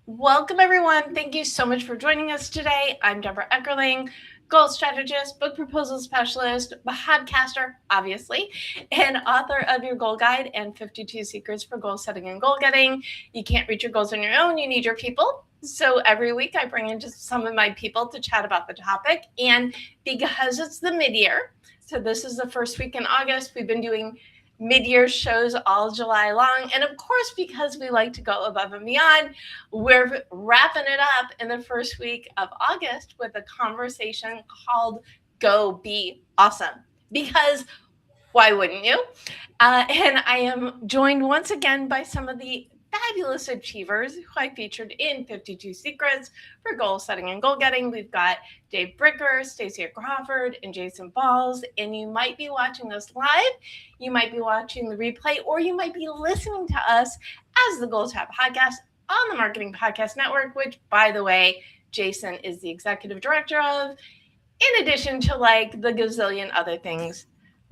Welcome, everyone. Thank you so much for joining us today. I'm Debra Eckerling, goal strategist, book proposal specialist, podcaster, obviously, and author of your goal guide and 52 secrets for goal setting and goal getting. You can't reach your goals on your own. You need your people. So every week I bring in just some of my people to chat about the topic. And because it's the mid-year, so this is the first week in August, we've been doing mid-year shows all July long. And of course, because we like to go above and beyond, we're wrapping it up in the first week of August with a conversation called Go Be Awesome. Because why wouldn't you? And I am joined once again by some of the fabulous achievers who I featured in 52 Secrets for Goal Setting and Goal Getting. We've got Dave Bricker, Stacia Crawford, and Jason Balls. And you might be watching us live, you might be watching the replay, or you might be listening to us as the GoalChat podcast on the Marketing Podcast Network, which, by the way, Jason is the executive director of, in addition to like the gazillion other things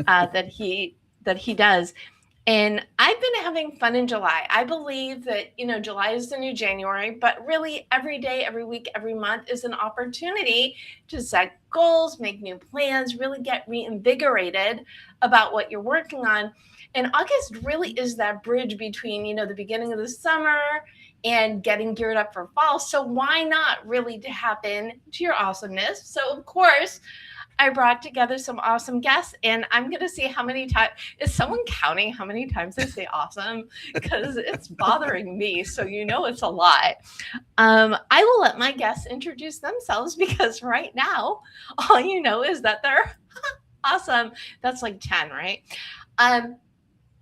that he does. And I've been having fun in July. I believe that, July is the new January, but really every day, every week, every month is an opportunity to set goals, make new plans, really get reinvigorated about what you're working on. And August really is that bridge between, the beginning of the summer and getting geared up for fall. So why not really tap into your awesomeness? So of course, I brought together some awesome guests, and I'm going to see how many times. Is someone counting how many times I say awesome? Because it's bothering me, so it's a lot. I will let my guests introduce themselves because right now, all you know is that they're awesome. That's like 10, right?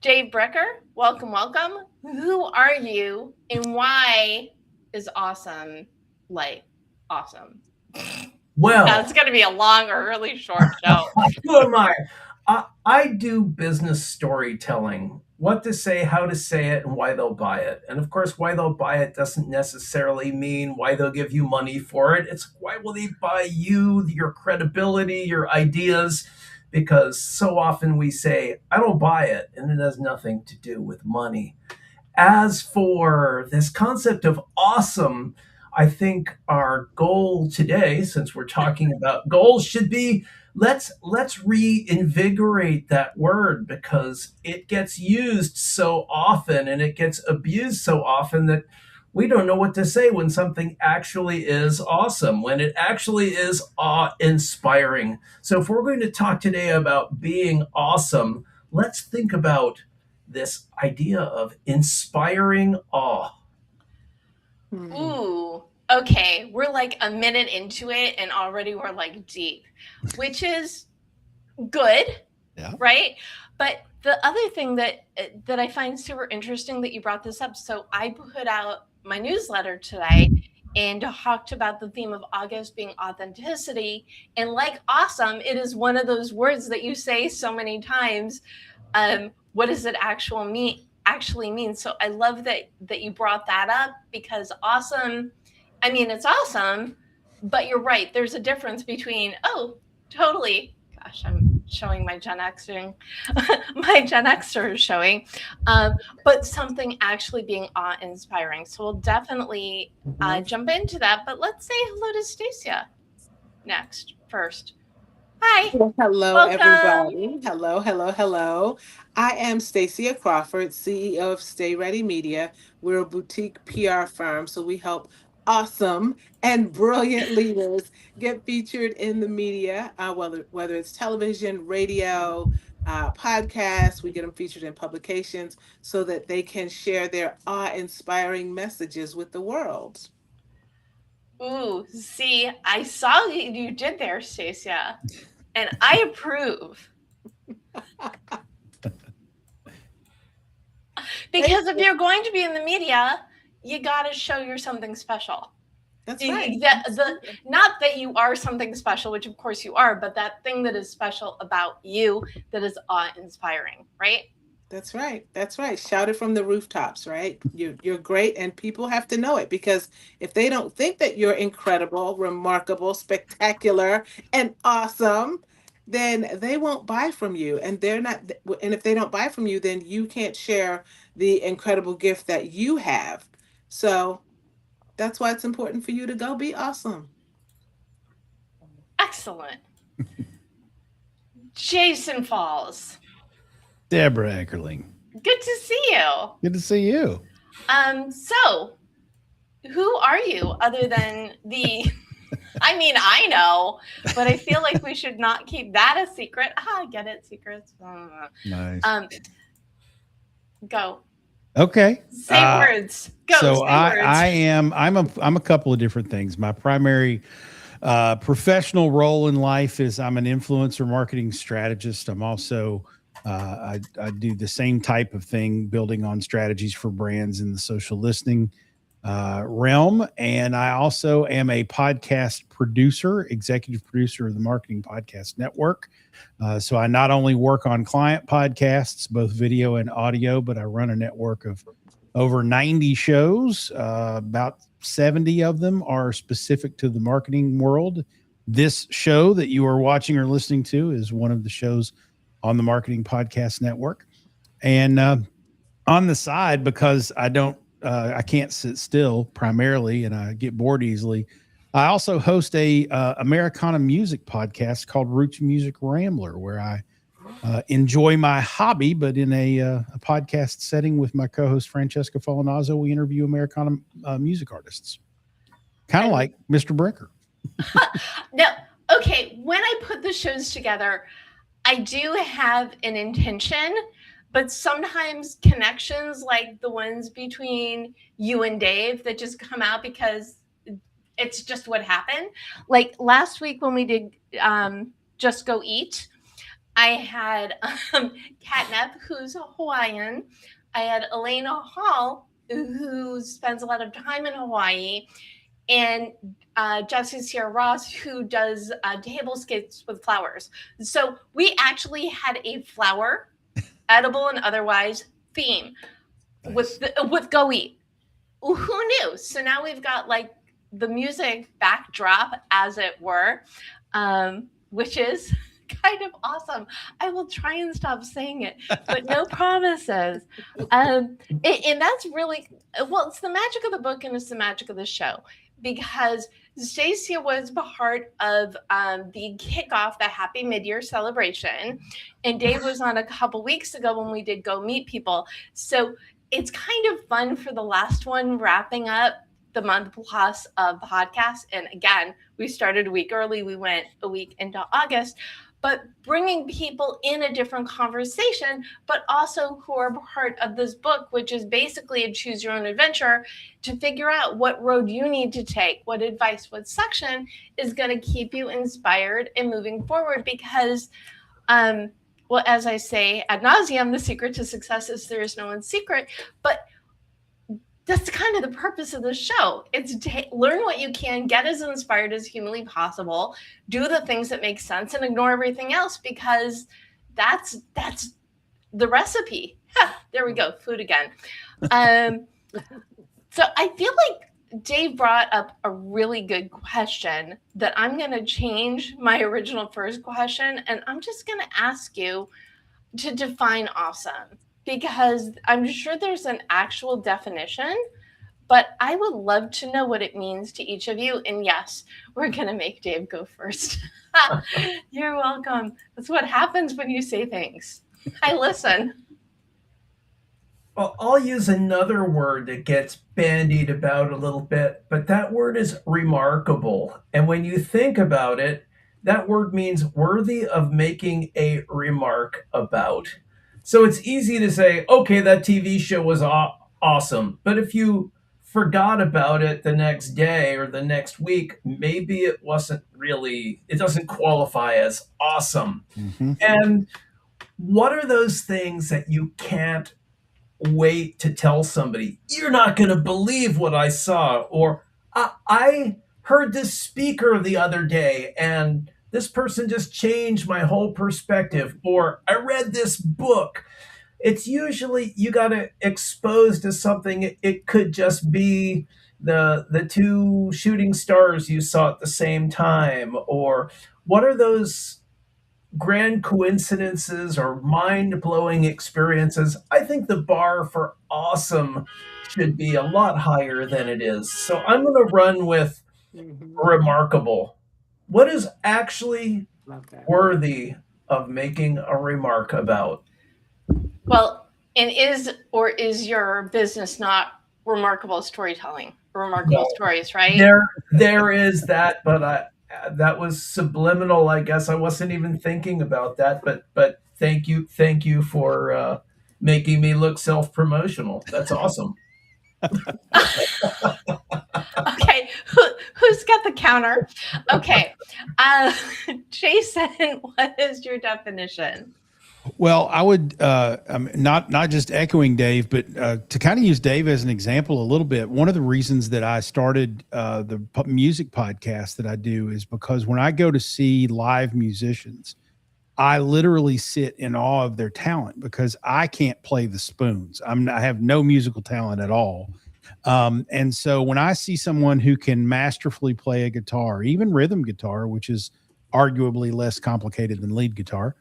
Dave Bricker, welcome, welcome. Who are you, and why is awesome like awesome? Well, It's going to be a long or really short show. who am I? I do business storytelling. What to say, how to say it, and why they'll buy it. And of course, why they'll buy it doesn't necessarily mean why they'll give you money for it. It's why will they buy you, your credibility, your ideas? Because so often we say, I don't buy it, and it has nothing to do with money. As for this concept of awesome, I think our goal today, since we're talking about goals, should be let's reinvigorate that word because it gets used so often and it gets abused so often that we don't know what to say when something actually is awesome, when it actually is awe-inspiring. So if we're going to talk today about being awesome, let's think about this idea of inspiring awe. Ooh, okay. We're like a minute into it and already we're like deep, which is good, Yeah. right? But the other thing that I find super interesting that you brought this up. So I put out my newsletter today and talked about the theme of August being authenticity. And like awesome, it is one of those words that you say so many times. What does it actually mean? So I love that you brought that up because awesome, I mean, it's awesome, but you're right. There's a difference between, oh, totally. Gosh, I'm showing my Gen Xing. My Gen Xer is showing, but something actually being awe-inspiring. So we'll definitely jump into that. But let's say hello to Stacia next first. Hi, Well, hello, welcome. everybody. Hello, hello, hello. I am Stacia Crawford, CEO of Stay Ready Media. We're a boutique PR firm, so we help awesome and brilliant leaders get featured in the media, whether it's television, radio, podcasts. We get them featured in publications so that they can share their awe-inspiring messages with the world. Ooh, see, I saw what you did there, Stacia, and I approve. Because if you're going to be in the media, you got to show you're something special. That's right. Not that you are something special, which of course you are, but that thing that is special about you that is awe-inspiring, right? That's right. That's right. Shout it from the rooftops, right? You're great, and people have to know it because if they don't think that you're incredible, remarkable, spectacular, and awesome, then they won't buy from you. And they're not and if they don't buy from you, then you can't share the incredible gift that you have. So That's why it's important for you to go be awesome. Excellent. Jason Falls. Debra Eckerling. Good to see you. Good to see you. So who are you other than the I mean, I know, but I feel like we should not keep that a secret. Get it, secrets. Nice. Go. Okay. Say words. Go. So say words. I'm a couple of different things. My primary professional role in life is I'm an influencer marketing strategist. I'm also I do the same type of thing, building on strategies for brands in the social listening realm. And I also am a podcast producer, executive producer of the Marketing Podcast Network. So I not only work on client podcasts, both video and audio, but I run a network of over 90 shows. About 70 of them are specific to the marketing world. This show that you are watching or listening to is one of the shows on the Marketing Podcast Network. And on the side, because I can't sit still primarily, and I get bored easily, I also host a Americana music podcast called Roots Music Rambler, where I enjoy my hobby, but in a podcast setting with my co-host Francesca Folinazzo. We interview Americana music artists, kind of like Mr. Brinker. No, okay. When I put the shows together, I do have an intention, but sometimes connections like the ones between you and Dave that just come out because it's just what happened. Like last week when we did Just Go Eat, I had Catnip, who's a Hawaiian. I had Elena Hall, who spends a lot of time in Hawaii, and Jessie Sierra Ross, who does tablescapes with flowers. So we actually had a flower, edible and otherwise, theme with Go Eat. Who knew? So now we've got like the music backdrop, as it were, which is kind of awesome. I will try and stop saying it, but no promises. And that's really, well, it's the magic of the book and it's the magic of the show, because Stacia was part of the kickoff, the Happy Mid-Year celebration, and Dave was on a couple weeks ago when we did Go Meet People. So it's kind of fun for the last one, wrapping up the month plus of podcasts. And again, we started a week early. We went a week into August, but bringing people in a different conversation, but also who are part of this book, which is basically a choose your own adventure to figure out what road you need to take, what advice, what section is going to keep you inspired and moving forward. Because, well, as I say ad nauseum, the secret to success is there is no one's secret, but that's kind of the purpose of the show. It's to learn what you can, get as inspired as humanly possible, do the things that make sense, and ignore everything else, because that's the recipe. There we go, food again. So I feel like Dave brought up a really good question that I'm going to change my original first question, and I'm just going to ask you to define awesome. Because I'm sure there's an actual definition, but I would love to know what it means to each of you. And yes, we're going to make Dave go first. You're welcome. That's what happens when you say things. I listen. Well, I'll use another word that gets bandied about a little bit, but that word is remarkable. And when you think about it, that word means worthy of making a remark about. So it's easy to say, okay, that TV show was awesome. But if you forgot about it the next day or the next week, maybe it doesn't qualify as awesome. Mm-hmm. And what are those things that you can't wait to tell somebody? You're not going to believe what I saw. Or I heard this speaker the other day and this person just changed my whole perspective. Or I read this book. It's usually you got to expose to something. It could just be the two shooting stars you saw at the same time. Or what are those grand coincidences or mind-blowing experiences, I think the bar for awesome should be a lot higher than it is. So I'm going to run with Mhm. remarkable. What is actually Love that. worthy of making a remark about? Well, and is your business not remarkable storytelling, remarkable Well, stories, right? there is that, but that was subliminal. I guess I wasn't even thinking about that. But thank you for making me look self-promotional. That's awesome. Okay, who's got the counter? Okay, uh, Jason, what is your definition? Well, I would not just echoing Dave, but to kind of use Dave as an example a little bit. One of the reasons that I started the music podcast that I do is because when I go to see live musicians, I literally sit in awe of their talent because I can't play the spoons. I have no musical talent at all. And so when I see someone who can masterfully play a guitar, even rhythm guitar, which is arguably less complicated than lead guitar,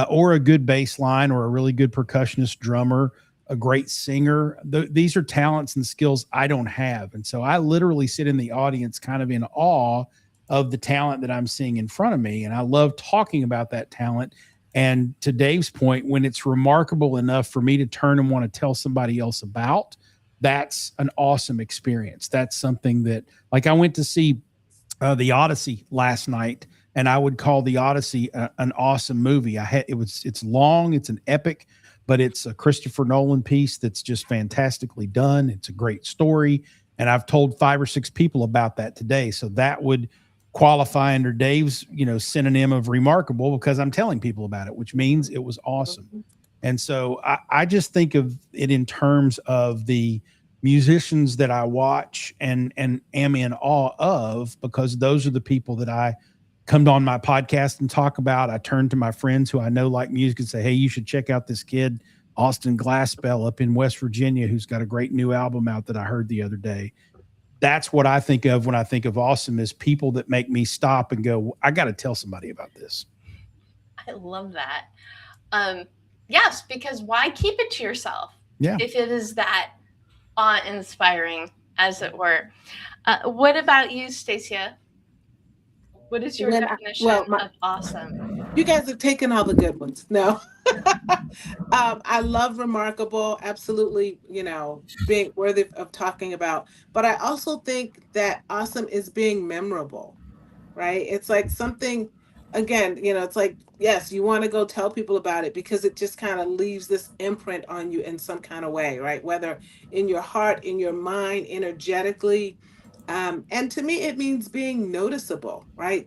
or a good bass line or a really good percussionist drummer, a great singer. These are talents and skills I don't have. And so I literally sit in the audience kind of in awe of the talent that I'm seeing in front of me. And I love talking about that talent. And to Dave's point, when it's remarkable enough for me to turn and want to tell somebody else about, that's an awesome experience. That's something that, like, I went to see the Odyssey last night, and I would call the Odyssey an awesome movie. It's long, it's an epic, but it's a Christopher Nolan piece that's just fantastically done. It's a great story, and I've told 5 or 6 people about that today. So that would qualify under Dave's, synonym of remarkable because I'm telling people about it, which means it was awesome. And so I just think of it in terms of the musicians that I watch and am in awe of, because those are the people that I come on my podcast and talk about. I turn to my friends who I know like music and say, hey, you should check out this kid, Austin Glassbell up in West Virginia, who's got a great new album out that I heard the other day. That's what I think of when I think of awesome, is people that make me stop and go, I got to tell somebody about this. I love that. Yes, because why keep it to yourself? Yeah. If it is that awe-inspiring, as it were. What about you, Stacia? What is your definition of awesome? You guys have taken all the good ones. No. I love remarkable, absolutely, being worthy of talking about. But I also think that awesome is being memorable, right? It's like something, again, it's like, yes, you want to go tell people about it because it just kind of leaves this imprint on you in some kind of way, right? Whether in your heart, in your mind, energetically. And to me, it means being noticeable, right?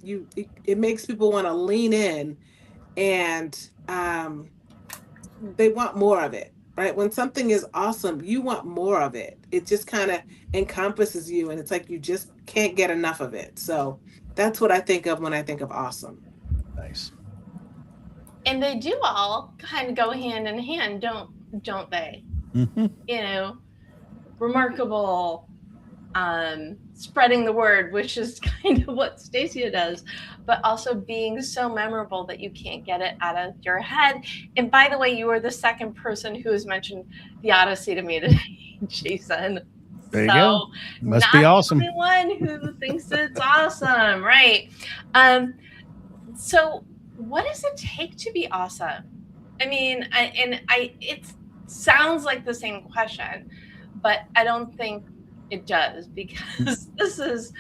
It makes people want to lean in, and they want more of it, right? When something is awesome, you want more of it. It just kind of encompasses you, and it's like you just can't get enough of it. So that's what I think of when I think of awesome. Nice. And they do all kind of go hand in hand, don't they? Mm-hmm. Remarkable, spreading the word, which is kind of what Stacia does, but also being so memorable that you can't get it out of your head. And by the way, you are the second person who has mentioned the Odyssey to me today, Jason. There you go. Must be awesome. Not the only one who thinks it's awesome, right? So what does it take to be awesome? I mean, it sounds like the same question, but I don't think it does, because this is,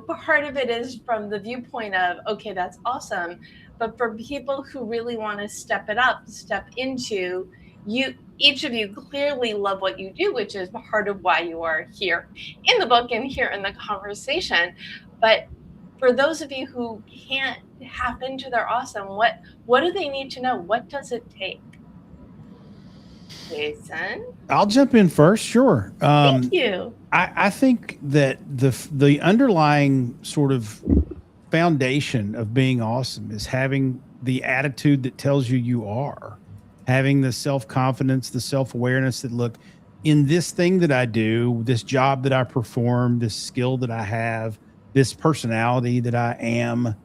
part of it is from the viewpoint of, okay, that's awesome. But for people who really want to step it up, step into, each of you clearly love what you do, which is part of why you are here in the book and here in the conversation. But for those of you who can't tap into their awesome, what do they need to know? What does it take? Jason? I'll jump in first. Sure. Thank you. I think that the underlying sort of foundation of being awesome is having the attitude that tells you are, having the self-confidence, the self-awareness that, look, in this thing that I do, this job that I perform, this skill that I have, this personality that I am,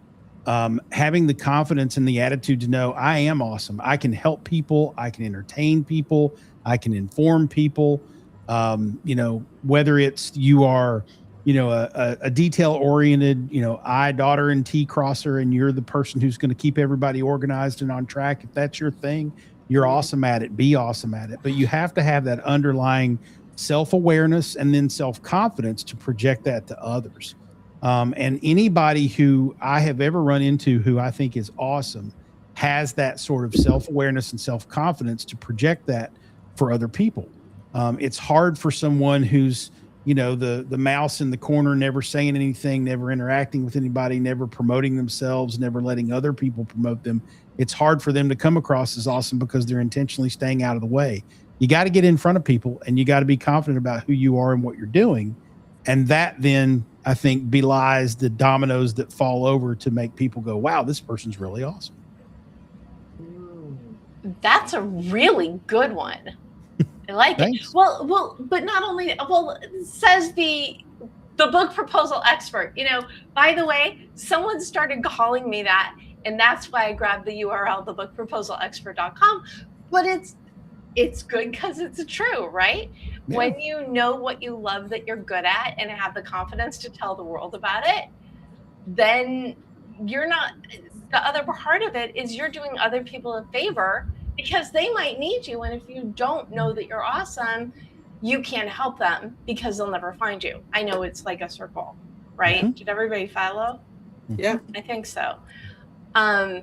having the confidence and the attitude to know I am awesome. I can help people. I can entertain people. I can inform people. Whether it's you are, a detail oriented, I, daughter, and T crosser, and you're the person who's going to keep everybody organized and on track. If that's your thing, you're awesome at it. Be awesome at it. But you have to have that underlying self-awareness and then self-confidence to project that to others. And anybody who I have ever run into who I think is awesome has that sort of self-awareness and self-confidence to project that for other people. It's hard for someone who's, the mouse in the corner, never saying anything, never interacting with anybody, never promoting themselves, never letting other people promote them. It's hard for them to come across as awesome because they're intentionally staying out of the way. You got to get in front of people and you got to be confident about who you are and what you're doing. And that then, I think, belies the dominoes that fall over to make people go, wow, this person's really awesome. That's a really good one. I like Thanks. it. Well, but not only, says the book proposal expert, by the way, someone started calling me that, and that's why I grabbed the URL, thebookproposalexpert.com. But it's good because it's true, right? Yeah. When you know what you love that you're good at and have the confidence to tell the world about it, then you're not, the other part of it is you're doing other people a favor because they might need you. And if you don't know that you're awesome, you can't help them because they'll never find you. I know it's like a circle, right? Mm-hmm. Did everybody follow? Yeah, I think so. And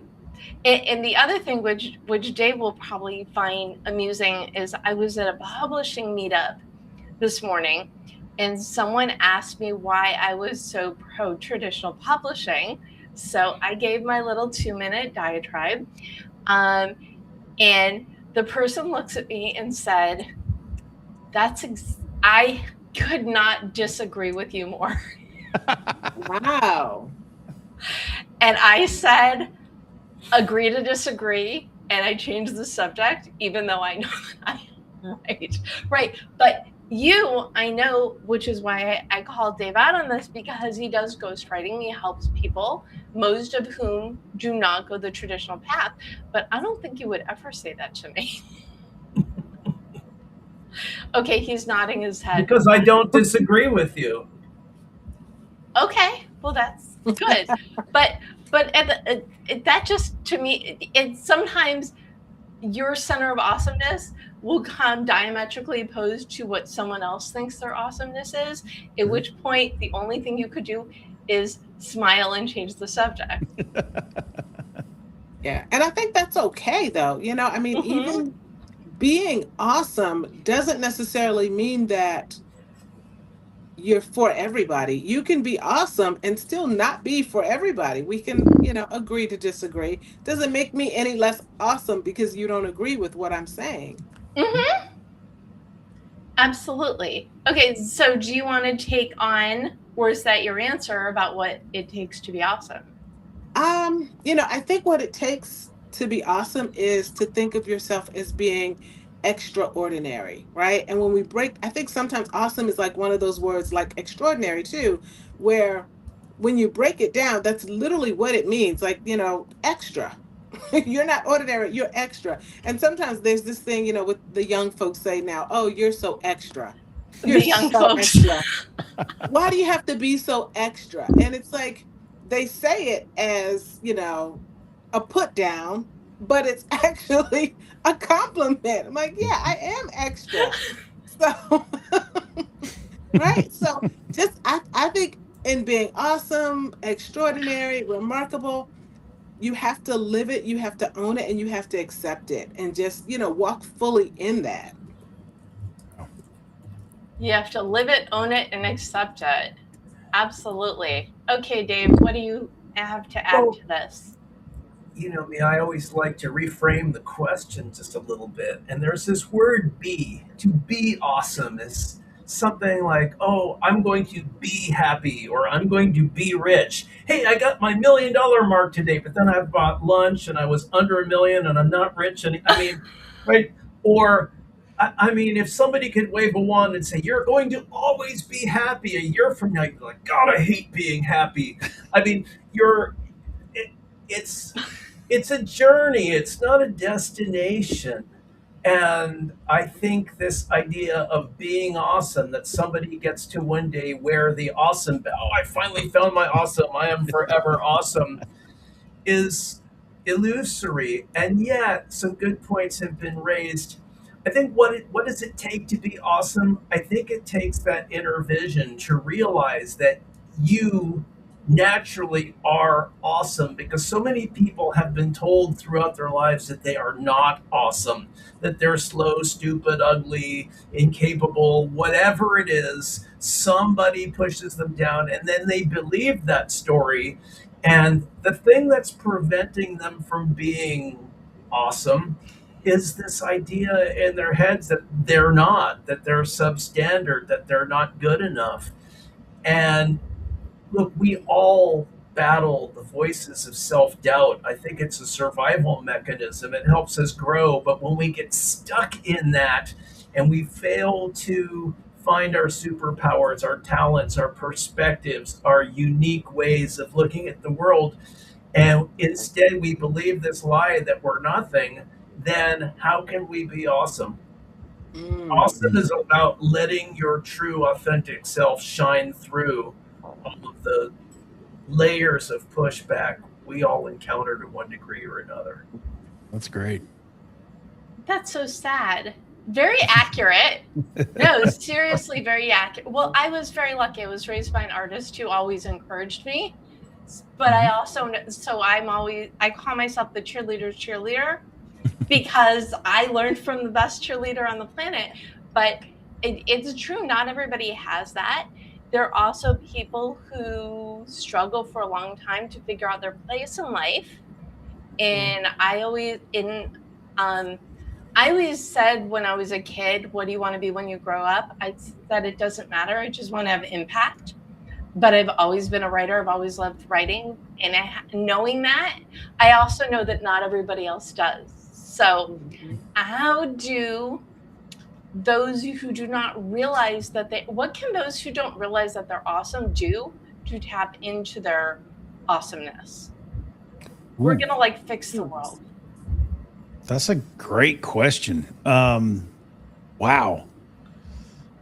the other thing, which Dave will probably find amusing, is I was at a publishing meetup this morning, and someone asked me why I was so pro-traditional publishing. So I gave my little 2-minute diatribe. And the person looks at me and said, I could not disagree with you more. Wow. And I said, agree to disagree, and I changed the subject, even though I know that I'm right. But I know, which is why I called Dave out on this, because he does ghostwriting. He helps people, most of whom do not go the traditional path. But I don't think you would ever say that to me. Okay, he's nodding his head. Because I don't disagree with you. Okay, well, that's good. But that just, to me, it's sometimes your center of awesomeness will come diametrically opposed to what someone else thinks their awesomeness is, at which point the only thing you could do is smile and change the subject. Yeah, and I think that's okay, though. Even being awesome doesn't necessarily mean that you're for everybody. You can be awesome and still not be for everybody. We can, agree to disagree. Doesn't make me any less awesome because you don't agree with what I'm saying. Mm-hmm. Absolutely. Okay, so do you want to take on, or is that your answer about what it takes to be awesome? I think what it takes to be awesome is to think of yourself as being extraordinary, right? And I think sometimes awesome is like one of those words like extraordinary too, where when you break it down, that's literally what it means. Like, extra. You're not ordinary, you're extra. And sometimes there's this thing, with the young folks say now, oh, you're so extra. You're the young so folks. Extra. Why do you have to be so extra? And it's like, they say it as, a put down, but it's actually a compliment. I'm like, yeah, I am extra. So, right. So I think in being awesome, extraordinary, remarkable, you have to live it, you have to own it, and you have to accept it and just, walk fully in that. You have to live it, own it, and accept it. Absolutely. Okay, Dave, what do you have to add to this? Me, I always like to reframe the question just a little bit. And there's this word be. To be awesome is something like, oh, I'm going to be happy, or I'm going to be rich. Hey, I got my $1 million mark today, but then I bought lunch and I was under $1 million and I'm not rich. And right? Or, if somebody could wave a wand and say, you're going to always be happy a year from now, you're like, God, I hate being happy. it's a journey. It's not a destination. And I think this idea of being awesome, that somebody gets to one day wear the awesome, oh, I finally found my awesome, I am forever awesome, is illusory. And yet, some good points have been raised. I think what does it take to be awesome? I think it takes that inner vision to realize that you naturally are awesome, because so many people have been told throughout their lives that they are not awesome, that they're slow, stupid, ugly, incapable, whatever it is. Somebody pushes them down and then they believe that story, and the thing that's preventing them from being awesome is this idea in their heads that they're not, that they're substandard, that they're not good enough. And look, we all battle the voices of self doubt. I think it's a survival mechanism. It helps us grow. But when we get stuck in that and we fail to find our superpowers, our talents, our perspectives, our unique ways of looking at the world, and instead we believe this lie that we're nothing, then how can we be awesome? Awesome is about letting your true, authentic self shine through all of the layers of pushback we all encounter to one degree or another. That's great. That's so sad. Very accurate. No, seriously, very accurate. Well, I was very lucky. I was raised by an artist who always encouraged me. But I also, so I call myself the cheerleader's cheerleader because I learned from the best cheerleader on the planet. But it's true, not everybody has that. There are also people who struggle for a long time to figure out their place in life. And I always said when I was a kid, what do you want to be when you grow up? I said it doesn't matter. I just want to have impact. But I've always been a writer. I've always loved writing. And knowing that, I also know that not everybody else does. So how do those who do not realize that what can those who don't realize that they're awesome do to tap into their awesomeness? We're going to fix the world. That's a great question. Wow.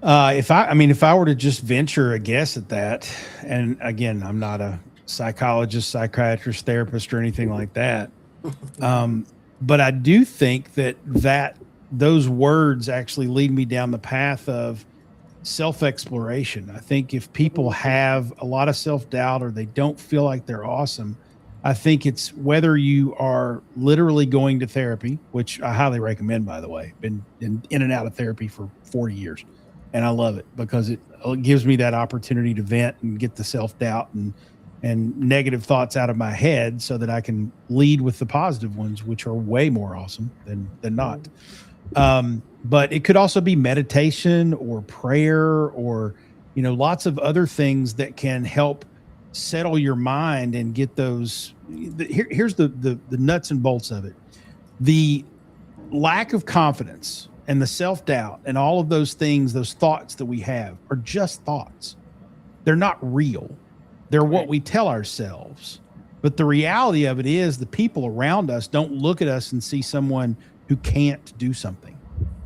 If I were to just venture a guess at that, and again, I'm not a psychologist, psychiatrist, therapist, or anything like that. But I do think that those words actually lead me down the path of self-exploration. I think if people have a lot of self-doubt or they don't feel like they're awesome, I think it's whether you are literally going to therapy, which I highly recommend, by the way. Been in and out of therapy for 40 years, and I love it because it gives me that opportunity to vent and get the self-doubt and negative thoughts out of my head so that I can lead with the positive ones, which are way more awesome than not. But it could also be meditation or prayer or, lots of other things that can help settle your mind and get those. Here's the nuts and bolts of it. The lack of confidence and the self-doubt and all of those things, those thoughts that we have are just thoughts. They're not real. They're what we tell ourselves. But the reality of it is the people around us don't look at us and see someone who can't do something.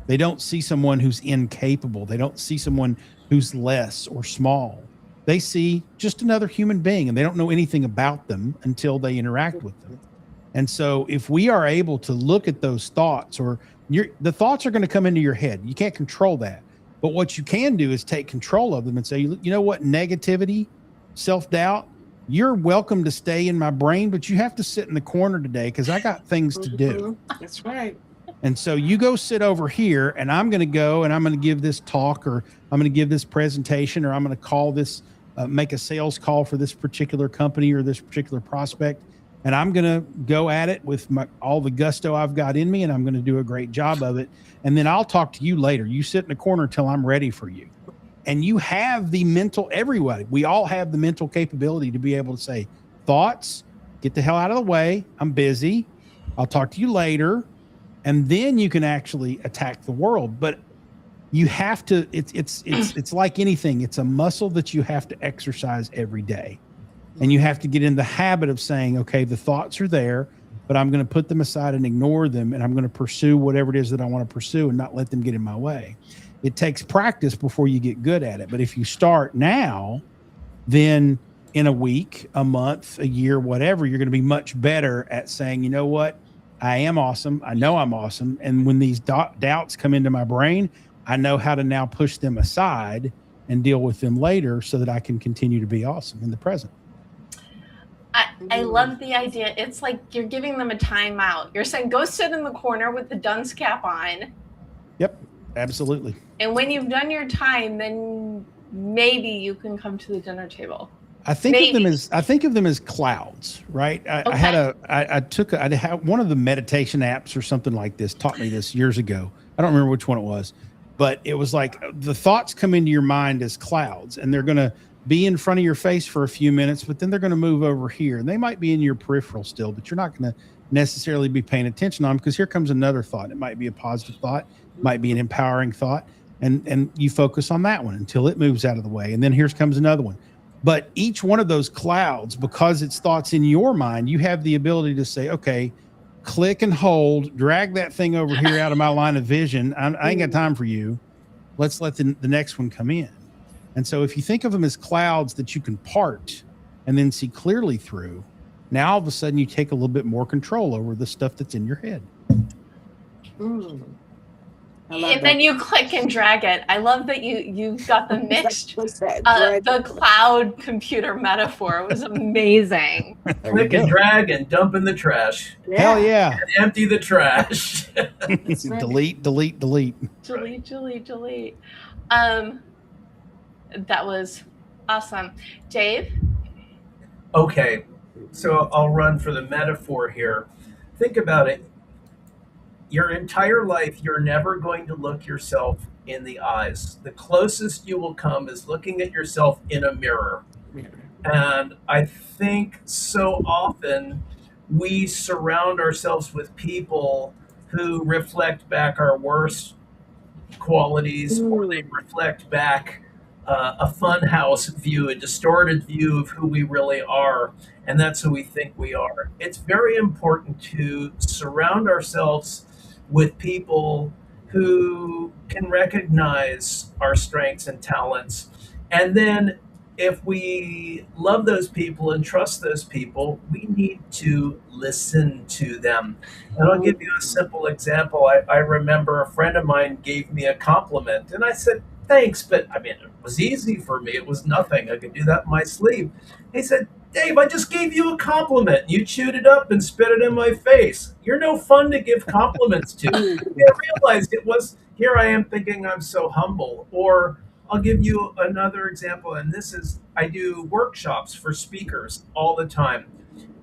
They don't see someone who's incapable. They don't see someone who's less or small. They see just another human being, and they don't know anything about them until they interact with them. And so if we are able to look at those thoughts, the thoughts are going to come into your head. You can't control that. But what you can do is take control of them and say, you know what, negativity, self-doubt, you're welcome to stay in my brain, but you have to sit in the corner today because I got things to do. That's right. And so you go sit over here, and I'm going to go and I'm going to give this talk, or I'm going to give this presentation, or I'm going to call this, make a sales call for this particular company or this particular prospect. And I'm going to go at it with all the gusto I've got in me, and I'm going to do a great job of it. And then I'll talk to you later. You sit in the corner until I'm ready for you. And you have the everybody, we all have the mental capability to be able to say, thoughts, get the hell out of the way. I'm busy. I'll talk to you later. And then you can actually attack the world. But you have to, it's like anything. It's a muscle that you have to exercise every day. And you have to get in the habit of saying, okay, the thoughts are there, but I'm going to put them aside and ignore them. And I'm going to pursue whatever it is that I want to pursue and not let them get in my way. It takes practice before you get good at it. But if you start now, then in a week, a month, a year, whatever, you're going to be much better at saying, you know what? I am awesome. I know I'm awesome. And when these doubts come into my brain, I know how to now push them aside and deal with them later so that I can continue to be awesome in the present. I love the idea. It's like you're giving them a timeout. You're saying, go sit in the corner with the dunce cap on. Yep, absolutely. And when you've done your time, then maybe you can come to the dinner table. I think of them as clouds, right? I had one of the meditation apps or something like this taught me this years ago. I don't remember which one it was, but it was like the thoughts come into your mind as clouds, and they're going to be in front of your face for a few minutes, but then they're going to move over here, and they might be in your peripheral still, but you're not going to necessarily be paying attention on them because here comes another thought. It might be a positive thought, might be an empowering thought, and you focus on that one until it moves out of the way, and then here comes another one. But each one of those clouds, because it's thoughts in your mind, you have the ability to say, okay, click and hold, drag that thing over here out of my line of vision. I ain't got time for you. Let's let the next one come in. And so if you think of them as clouds that you can part and then see clearly through, now all of a sudden you take a little bit more control over the stuff that's in your head. And then you click and drag it. I love that you've got the mixed the cloud computer metaphor. It was amazing. Click and drag and dump in the trash. Yeah. Hell yeah. And empty the trash. Delete. Delete. That was awesome. Dave? Okay, so I'll run for the metaphor here. Think about it. Your entire life, you're never going to look yourself in the eyes. The closest you will come is looking at yourself in a mirror. And I think so often we surround ourselves with people who reflect back our worst qualities, or they reflect back a funhouse view, a distorted view of who we really are. And that's who we think we are. It's very important to surround ourselves with people who can recognize our strengths and talents. And then if we love those people and trust those people, we need to listen to them. And I'll give you a simple example. I remember a friend of mine gave me a compliment, and I said, thanks, but I mean, it was easy for me. It was nothing. I could do that in my sleep. He said, Dave, I just gave you a compliment. You chewed it up and spit it in my face. You're no fun to give compliments to. I realized it was, here I am thinking I'm so humble. Or I'll give you another example, and this is, I do workshops for speakers all the time.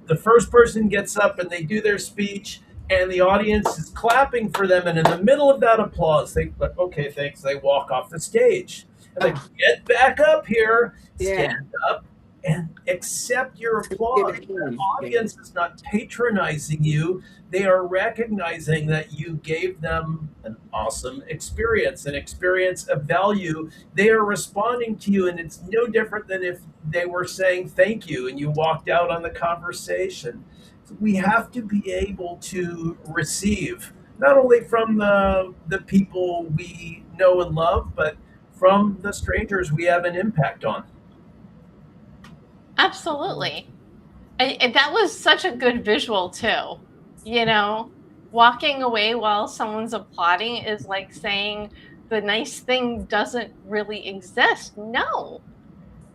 The first person gets up and they do their speech, and the audience is clapping for them, and in the middle of that applause, they, okay, thanks, they walk off the stage. And they get back up here, stand up, and accept your applause. The audience is not patronizing you. They are recognizing that you gave them an awesome experience, an experience of value. They are responding to you, and it's no different than if they were saying thank you and you walked out on the conversation. So we have to be able to receive, not only from the people we know and love, but from the strangers we have an impact on. Absolutely. And that was such a good visual too. You know, walking away while someone's applauding is like saying the nice thing doesn't really exist. No.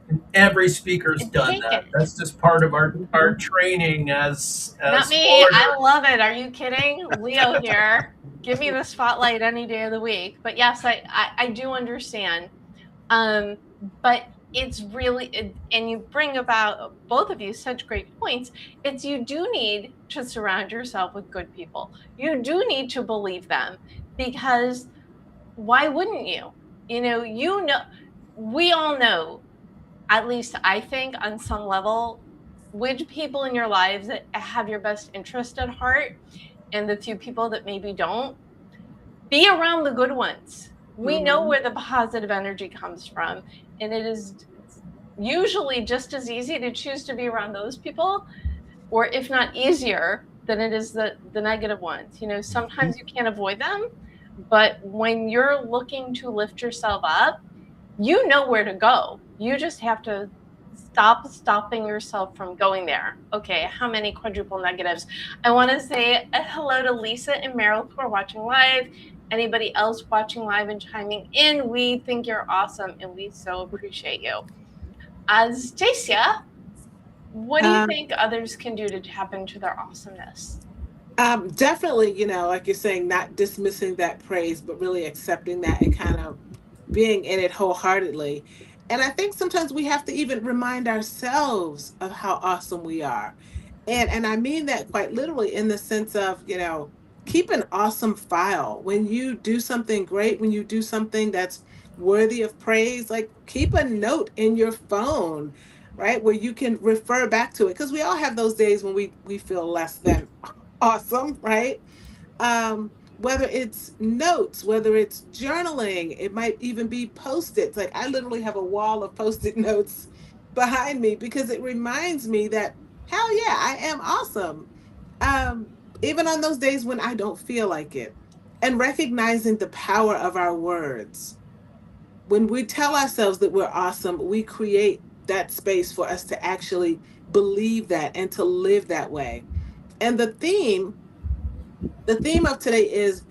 And every speaker's done that. That's just part of our training as not me. I love it. Are you kidding? Leo here. Give me the spotlight any day of the week. But yes, I do understand. But it's really, and you bring about, both of you, such great points. It's, you do need to surround yourself with good people. You do need to believe them, because why wouldn't you? You know, we all know, at least I think on some level, which people in your lives that have your best interest at heart, and the few people that maybe don't. Be around the good ones. We know where the positive energy comes from, and usually just as easy to choose to be around those people, or if not easier, than it is the negative ones. You know, sometimes you can't avoid them, but when you're looking to lift yourself up, you know where to go. You just have to stop stopping yourself from going there. Okay, how many quadruple negatives? I want to say a hello to Lisa and Meryl who are watching live. Anybody else watching live and chiming in, we think you're awesome and we so appreciate you. Stacia, what do you think others can do to tap into their awesomeness? Definitely, you know, like you're saying, not dismissing that praise, but really accepting that and kind of being in it wholeheartedly. And I think sometimes we have to even remind ourselves of how awesome we are. And I mean that quite literally in the sense of, you know, keep an awesome file. When you do something great, when you do something that's worthy of praise, like keep a note in your phone, right? Where you can refer back to it. Because we all have those days when we feel less than awesome, right? Whether it's notes, whether it's journaling, it might even be post-its. Like I literally have a wall of post-it notes behind me because it reminds me that hell yeah, I am awesome. Um, Even on those days when I don't feel like it. And recognizing the power of our words. When we tell ourselves that we're awesome, we create that space for us to actually believe that and to live that way. And the theme of today is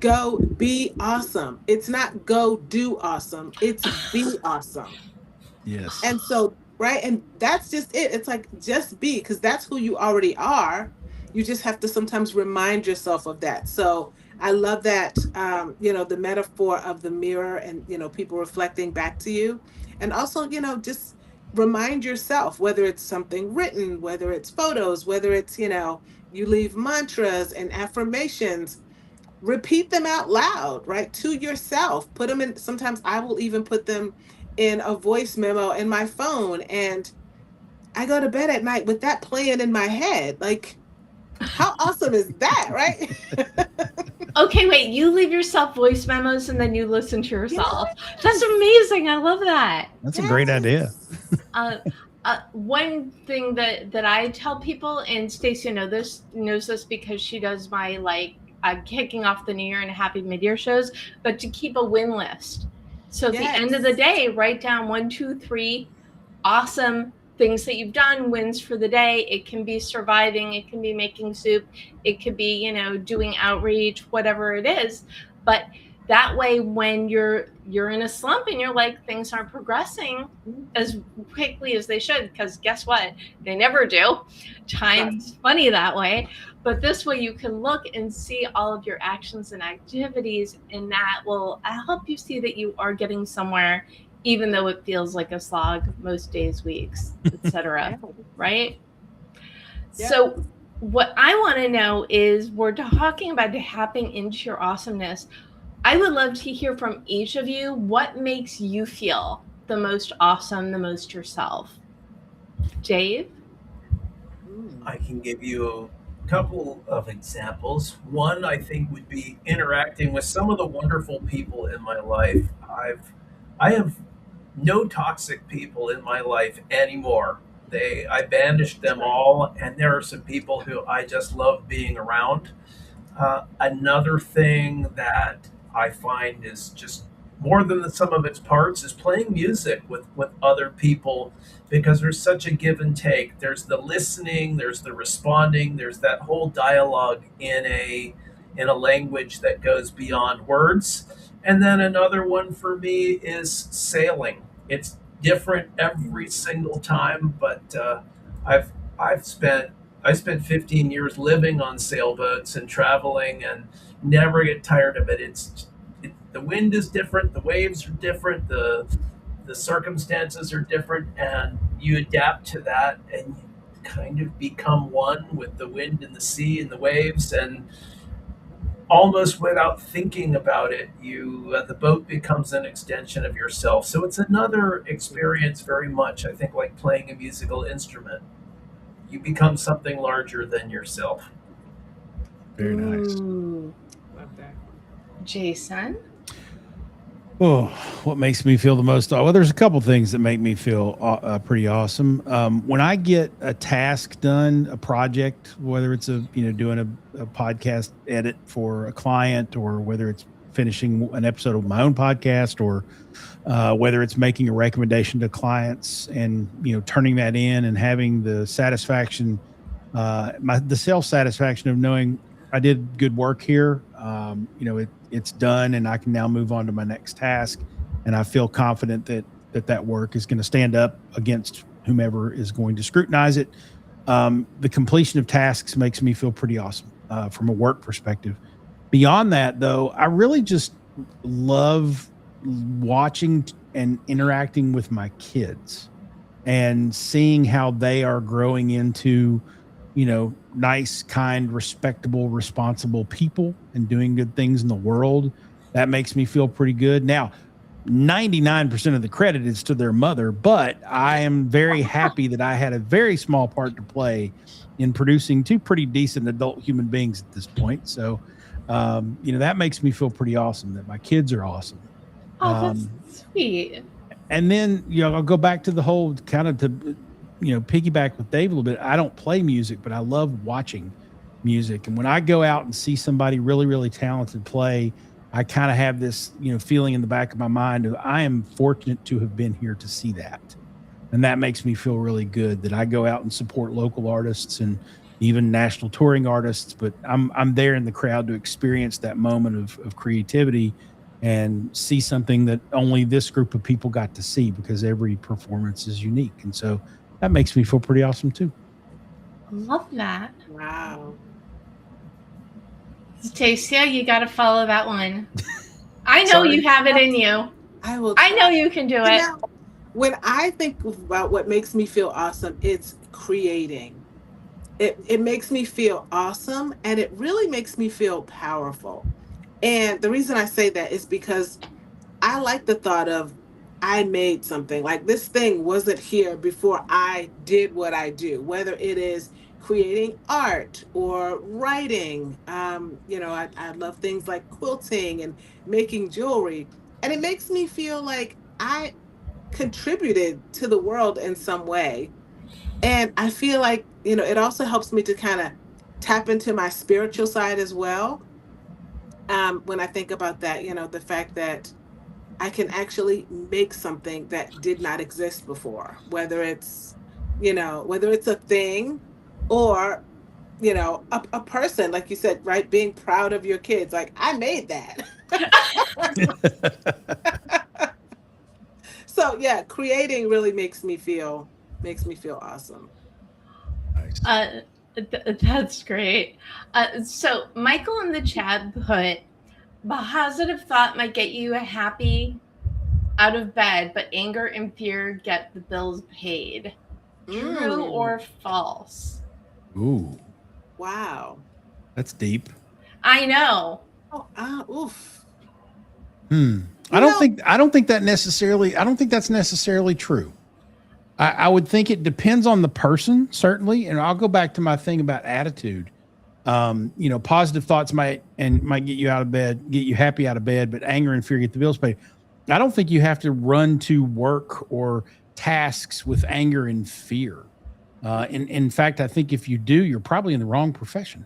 go be awesome. It's not go do awesome, it's be awesome. Yes. And so, right, and that's just it. It's like just be, because that's who you already are. You just have to sometimes remind yourself of that. So I love that, you know, the metaphor of the mirror and, you know, people reflecting back to you. And also, you know, just remind yourself, whether it's something written, whether it's photos, whether it's, you know, you leave mantras and affirmations, repeat them out loud, right? To yourself. Put them in, sometimes I will even put them in a voice memo in my phone. And I go to bed at night with that playing in my head. Like, how awesome is that, right? Okay, wait, you leave yourself voice memos and then you listen to yourself. That's Yes. amazing. I love that. That's a great idea. Uh, one thing that I tell people, and Stacia knows this because she does my kicking off the new year and happy mid-year shows, but to keep a win list. So at the end of the day, write down 1, 2, 3 awesome things that you've done, wins for the day. It can be surviving, it can be making soup, it could be, you know, doing outreach, whatever it is. But that way, when you're in a slump and you're like, things aren't progressing as quickly as they should, because guess what? They never do. Time's funny that way. But this way you can look and see all of your actions and activities, and that will help you see that you are getting somewhere, even though it feels like a slog most days, weeks, etc. Right? Yeah. So what I want to know is, we're talking about tapping into your awesomeness. I would love to hear from each of you. What makes you feel the most awesome, the most yourself? Dave? I can give you a couple of examples. One, I think, would be interacting with some of the wonderful people in my life. I have no toxic people in my life anymore. I banished them all, and there are some people who I just love being around. Another thing that I find is just more than the sum of its parts is playing music with other people, because there's such a give and take. There's the listening, there's the responding, there's that whole dialogue in a language that goes beyond words. And then another one for me is sailing. It's different every single time, but I've I've spent I spent 15 years living on sailboats and traveling and never get tired of it. The wind is different, the waves are different, the circumstances are different, and you adapt to that and you kind of become one with the wind and the sea and the waves, and almost without thinking about it, the boat becomes an extension of yourself. So it's another experience, very much, I think, like playing a musical instrument. You become something larger than yourself. Very nice. Love that. Jason? Oh, what makes me feel the most? Well, there's a couple things that make me feel pretty awesome. When I get a task done, a project, whether it's doing a podcast edit for a client, or whether it's finishing an episode of my own podcast, or whether it's making a recommendation to clients and turning that in and having the satisfaction, the self satisfaction of knowing I did good work here. It's done, and I can now move on to my next task, and I feel confident that work is going to stand up against whomever is going to scrutinize it. The completion of tasks makes me feel pretty awesome from a work perspective. Beyond that, though, I really just love watching and interacting with my kids and seeing how they are growing into nice, kind, respectable, responsible people and doing good things in the world. That makes me feel pretty good. Now, 99% of the credit is to their mother, but I am very happy that I had a very small part to play in producing two pretty decent adult human beings at this point. So, that makes me feel pretty awesome that my kids are awesome. Oh, that's sweet. And then, I'll go back to the whole kind of to piggyback with Dave a little bit. I don't play music, but I love watching music. And when I go out and see somebody really, really talented play, I kind of have this, feeling in the back of my mind of I am fortunate to have been here to see that. And that makes me feel really good that I go out and support local artists and even national touring artists, but I'm there in the crowd to experience that moment of creativity and see something that only this group of people got to see, because every performance is unique. And so that makes me feel pretty awesome too. Love that. Wow. Stacia, you got to follow that one. I know you have it in you. I will. I know you can do it. When I think about what makes me feel awesome, it's creating. It makes me feel awesome, and it really makes me feel powerful. And the reason I say that is because I like the thought of I made something. Like, this thing wasn't here before I did what I do, whether it is creating art or writing. I love things like quilting and making jewelry. And it makes me feel like I contributed to the world in some way. And I feel like, it also helps me to kind of tap into my spiritual side as well. When I think about that, the fact that I can actually make something that did not exist before, whether it's a thing or, a person, like you said, right? Being proud of your kids. Like, I made that. So yeah, creating really makes me feel awesome. Nice. That's great. So Michael in the chat put, positive thought might get you happy out of bed, but anger and fear get the bills paid. True or false? Ooh. Wow. That's deep. I know. Oof. I don't think that's necessarily true. I would think it depends on the person, certainly. And I'll go back to my thing about attitude. Positive thoughts might get you out of bed, get you happy out of bed, but anger and fear get the bills paid. I don't think you have to run to work or tasks with anger and fear. In fact, I think if you do, you're probably in the wrong profession.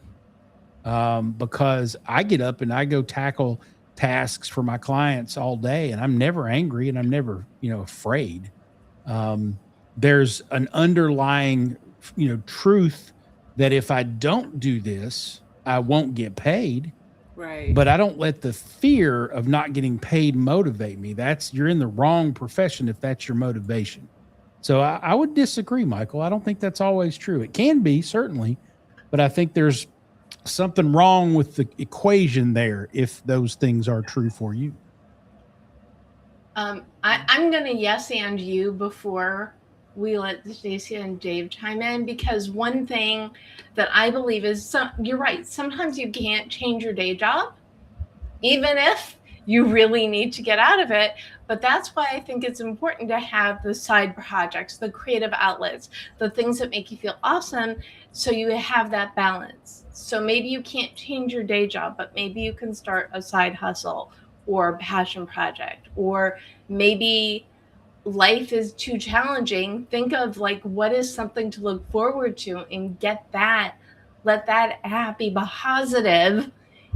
Because I get up and I go tackle tasks for my clients all day, and I'm never angry and I'm never, afraid. There's an underlying, truth that if I don't do this, I won't get paid. Right. But I don't let the fear of not getting paid motivate me. You're in the wrong profession if that's your motivation. So I would disagree, Michael. I don't think that's always true. It can be, certainly, but I think there's something wrong with the equation there if those things are true for you. I'm going to yes and you before we let Stacia and Dave chime in, because one thing that I believe is, you're right, sometimes you can't change your day job, even if you really need to get out of it. But that's why I think it's important to have the side projects, the creative outlets, the things that make you feel awesome, so you have that balance. So maybe you can't change your day job, but maybe you can start a side hustle or passion project, or maybe life is too challenging. Think of like, what is something to look forward to, and let that happy positive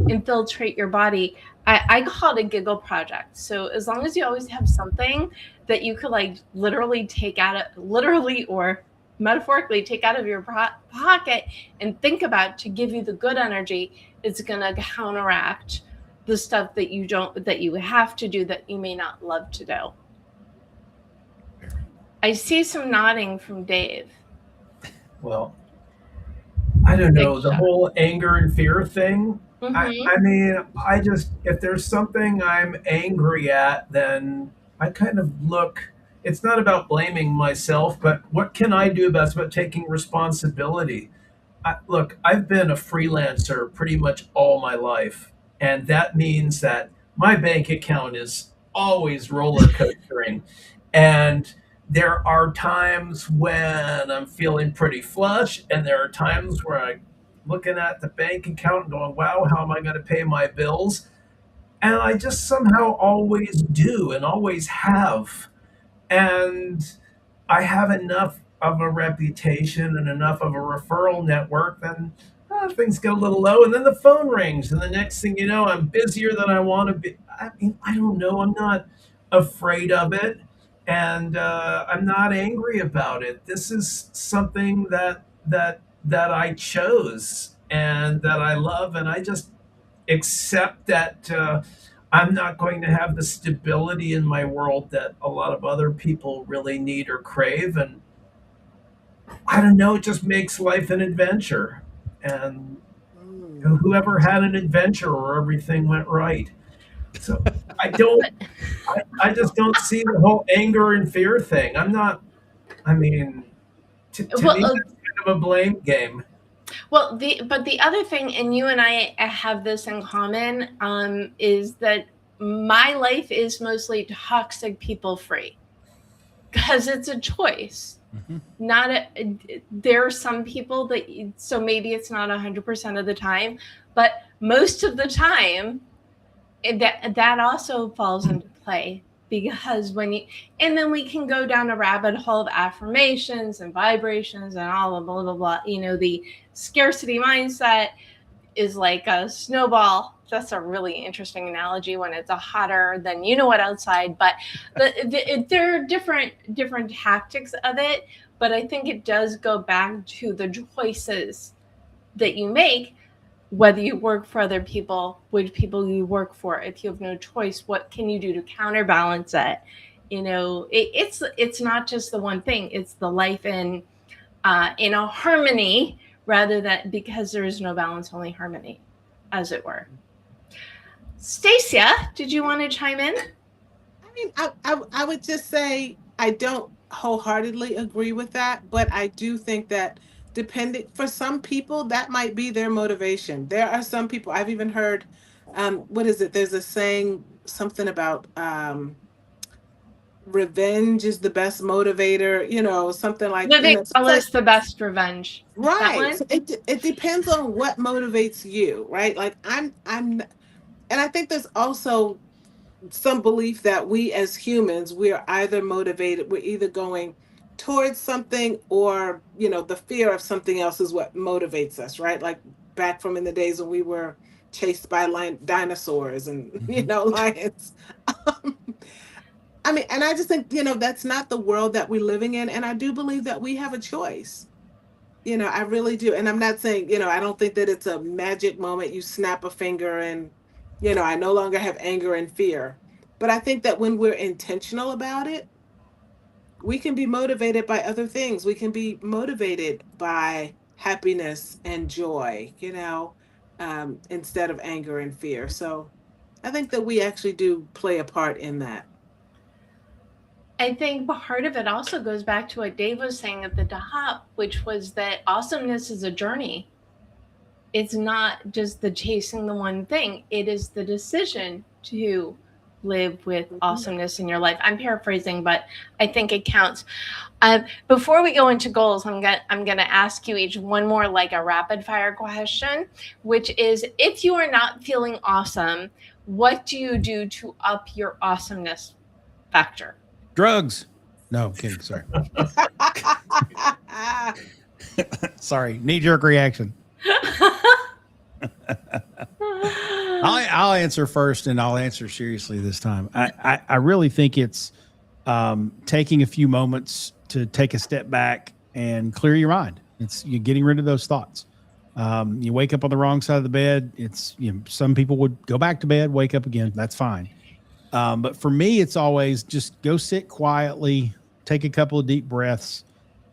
infiltrate your body. I call it a giggle project. So as long as you always have something that you could like literally take out of, literally or metaphorically take out of your pocket and think about to give you the good energy, it's going to counteract the stuff that you have to do that you may not love to do. I see some nodding from Dave. Well, I don't know, the whole anger and fear thing. Mm-hmm. I mean, if there's something I'm angry at, then I kind of look, it's not about blaming myself, but what can I do about it? It's about taking responsibility. Look, I've been a freelancer pretty much all my life, and that means that my bank account is always roller coastering. And there are times when I'm feeling pretty flush, and there are times where I'm looking at the bank account and going, wow, how am I going to pay my bills? And I just somehow always do and always have. And I have enough of a reputation and enough of a referral network, then things get a little low, and then the phone rings, and the next thing you know, I'm busier than I want to be. I mean, I don't know. I'm not afraid of it, and I'm not angry about it. This is something that I chose and that I love, and I just accept that I'm not going to have the stability in my world that a lot of other people really need or crave. And I don't know, it just makes life an adventure. And whoever had an adventure where everything went right. So I just don't see the whole anger and fear thing. I'm not, I mean, to me, that's kind of a blame game. Well, but the other thing, and you and I have this in common, is that my life is mostly toxic people free, because it's a choice. There are some people that, so maybe it's not 100% of the time, but most of the time, that also falls into play. Because and then we can go down a rabbit hole of affirmations and vibrations and all of blah, blah, blah. The scarcity mindset is like a snowball. That's a really interesting analogy when it's hotter than what outside. But there are different tactics of it. But I think it does go back to the choices that you make, whether you work for other people, which people you work for. If you have no choice, what can you do to counterbalance it? It's not just the one thing. It's the life in a harmony, rather than, because there is no balance, only harmony, as it were. Stacia, did you want to chime in? I mean, I would just say I don't wholeheartedly agree with that, but I do think that for some people, that might be their motivation. There are some people, I've even heard, what is it? There's a saying, something about revenge is the best motivator, something like living well is the best revenge. Right. So it depends on what motivates you, right? Like and I think there's also some belief that we as humans, we're either going towards something, or the fear of something else is what motivates us, right? Like back from in the days when we were chased by dinosaurs and lions. I mean, and I just think that's not the world that we're living in, and I do believe that we have a choice. I really do. And I'm not saying, I don't think that it's a magic moment. You snap a finger and, I no longer have anger and fear. But I think that when we're intentional about it, we can be motivated by other things. We can be motivated by happiness and joy, instead of anger and fear. So I think that we actually do play a part in that. I think part of it also goes back to what Dave was saying at the top, which was that awesomeness is a journey. It's not just the chasing the one thing. It is the decision to live with awesomeness in your life. I'm paraphrasing, but I think it counts. Before we go into goals, I'm gonna ask you each one more, like a rapid fire question, which is, if you are not feeling awesome, what do you do to up your awesomeness factor? Drugs. No, I'm kidding. Sorry. Sorry. Knee jerk reaction. I'll answer first, and I'll answer seriously this time. I really think it's taking a few moments to take a step back and clear your mind. It's you getting rid of those thoughts. You wake up on the wrong side of the bed. It's some people would go back to bed, wake up again. That's fine. But for me, it's always just go sit quietly, take a couple of deep breaths,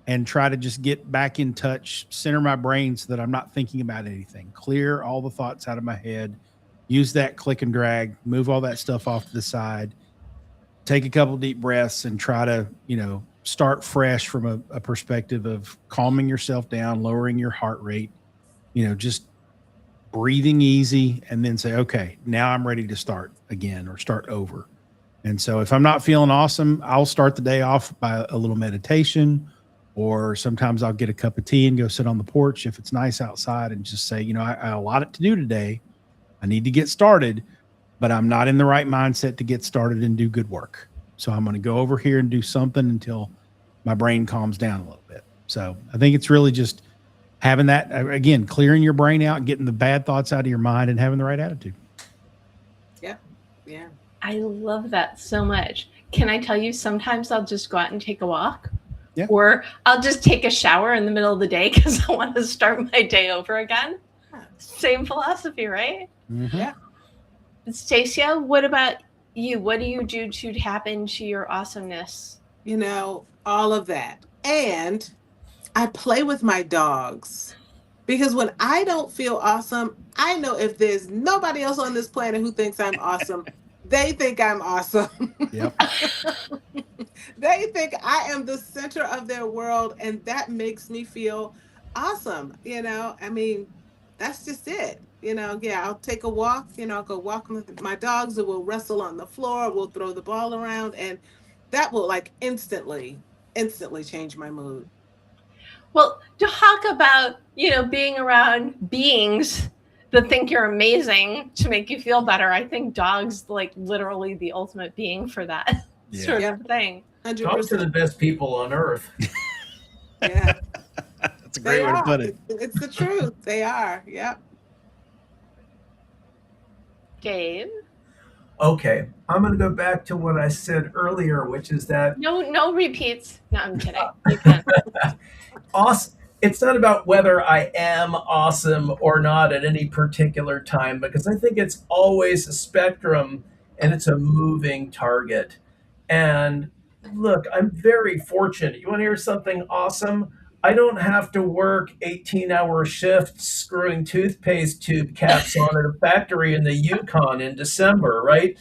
and try to just get back in touch, center my brain so that I'm not thinking about anything. Clear all the thoughts out of my head. Use that click and drag, move all that stuff off to the side, take a couple of deep breaths, and try to, start fresh from a perspective of calming yourself down, lowering your heart rate, just breathing easy, and then say, okay, now I'm ready to start again or start over. And so if I'm not feeling awesome, I'll start the day off by a little meditation, or sometimes I'll get a cup of tea and go sit on the porch if it's nice outside and just say, I have a lot to do today. I need to get started, but I'm not in the right mindset to get started and do good work. So I'm going to go over here and do something until my brain calms down a little bit. So I think it's really just having that, again, clearing your brain out, getting the bad thoughts out of your mind, and having the right attitude. Yeah. I love that so much. Can I tell you, sometimes I'll just go out and take a walk. Yeah. Or I'll just take a shower in the middle of the day because I want to start my day over again. Same philosophy, right? Mm-hmm. Yeah. Stacia, what about you? What do you do to tap into your awesomeness? All of that. And I play with my dogs. Because when I don't feel awesome, I know if there's nobody else on this planet who thinks I'm awesome, they think I'm awesome. Yep. They think I am the center of their world, and that makes me feel awesome. That's just it. I'll take a walk, I'll go walk with my dogs, or we'll wrestle on the floor, we'll throw the ball around, and that will instantly change my mood. Well, to talk about, being around beings that think you're amazing to make you feel better, I think dogs literally the ultimate being for that sort of thing. 100%. Dogs are the best people on earth. Yeah. That's a great way to put it. It's the truth. They are. Yep. Dave? Okay, I'm going to go back to what I said earlier, which is that No repeats. No, I'm kidding. You can. awesome. It's not about whether I am awesome or not at any particular time, because I think it's always a spectrum and it's a moving target. And look, I'm very fortunate. You want to hear something awesome? I don't have to work 18-hour shifts screwing toothpaste tube caps on at a factory in the Yukon in December, right?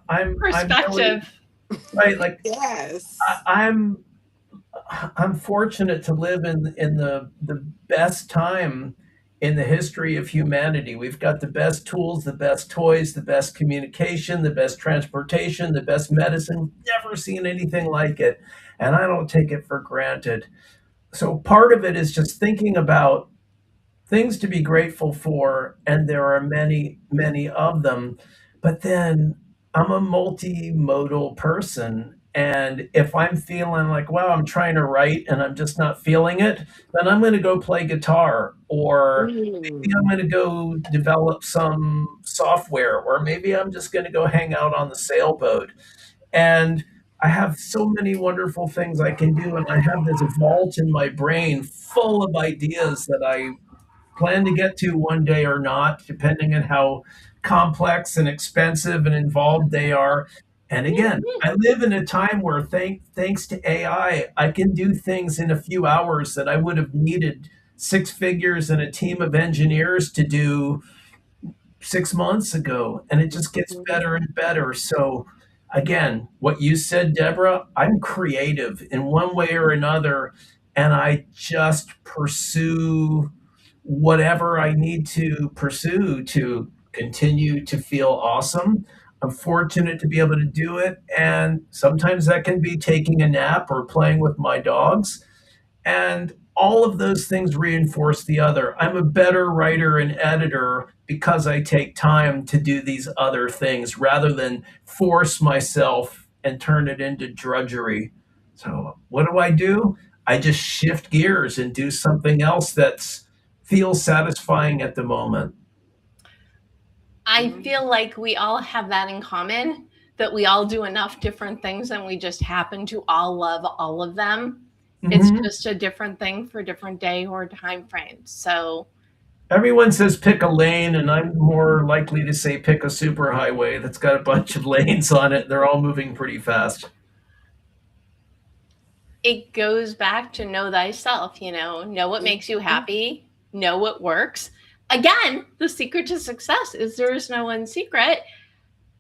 I'm Perspective. right. Yes. I'm fortunate to live in the best time in the history of humanity. We've got the best tools, the best toys, the best communication, the best transportation, the best medicine. Never seen anything like it. And I don't take it for granted. So part of it is just thinking about things to be grateful for, and there are many, many of them. But then I'm a multimodal person. And if I'm feeling like, wow, I'm trying to write and I'm just not feeling it, then I'm going to go play guitar, or maybe I'm going to go develop some software, or maybe I'm just going to go hang out on the sailboat. And I have so many wonderful things I can do. And I have this vault in my brain full of ideas that I plan to get to one day or not, depending on how complex and expensive and involved they are. And again, I live in a time where thanks to AI, I can do things in a few hours that I would have needed 6 figures and a team of engineers to do 6 months ago. And it just gets better and better. So again, what you said, Deborah, I'm creative in one way or another, and I just pursue whatever I need to pursue to continue to feel awesome. I'm fortunate to be able to do it, and sometimes that can be taking a nap or playing with my dogs. And all of those things reinforce the other. I'm a better writer and editor because I take time to do these other things rather than force myself and turn it into drudgery. So, what do? I just shift gears and do something else that's feels satisfying at the moment. I feel like we all have that in common, that we all do enough different things and we just happen to all love all of them. It's just a different thing for different day or time frames. So Everyone says pick a lane, and I'm more likely to say pick a superhighway that's got a bunch of lanes on it. They're all moving pretty fast. it goes back to know thyself, know what makes you happy, know what works. Again, the secret to success is there is no one secret.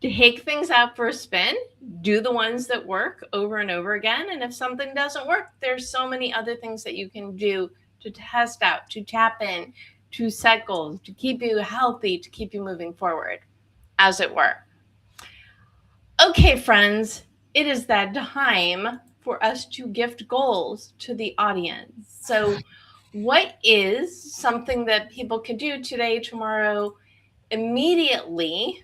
Take things out for a spin, do the ones that work over and over again. And if something doesn't work, there's so many other things that you can do to test out, to tap in, to set goals, to keep you healthy, to keep you moving forward, as it were. Okay, friends, it is that time for us to gift goals to the audience. So what is something that people could do today, tomorrow, immediately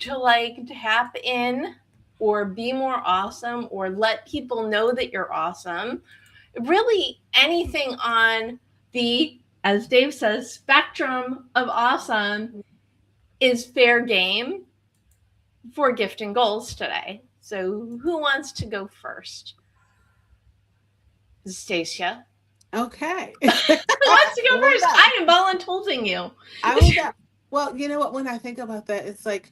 to tap in or be more awesome or let people know that you're awesome? Really anything on the, as Dave says, spectrum of awesome is fair game for gifting goals today. So who wants to go first? Stacia. Okay. Who wants to go first? I am volunteering you. I will go. Well, you know what? When I think about that, it's like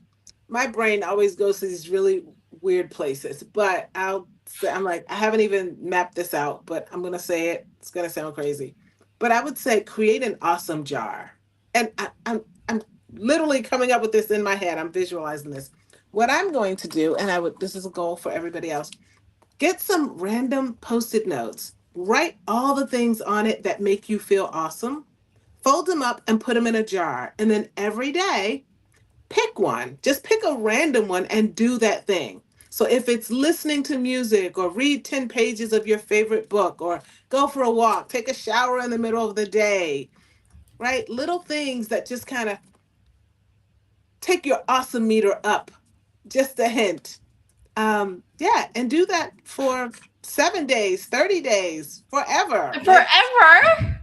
my brain always goes to these really weird places. But I'm like, I haven't even mapped this out, but I'm gonna say it. It's gonna sound crazy, but I would say create an awesome jar. And I'm literally coming up with this in my head. I'm visualizing this. What I'm going to do, and this is a goal for everybody else. Get some random Post-it notes. Write all the things on it that make you feel awesome. Fold them up and put them in a jar. And then every day, pick one. Just pick a random one and do that thing. So if it's listening to music or read 10 pages of your favorite book or go for a walk, take a shower in the middle of the day, right? Little things that just kind of take your awesome meter up. Just a hint. Yeah, and do that for 7 days, 30 days, forever. Forever?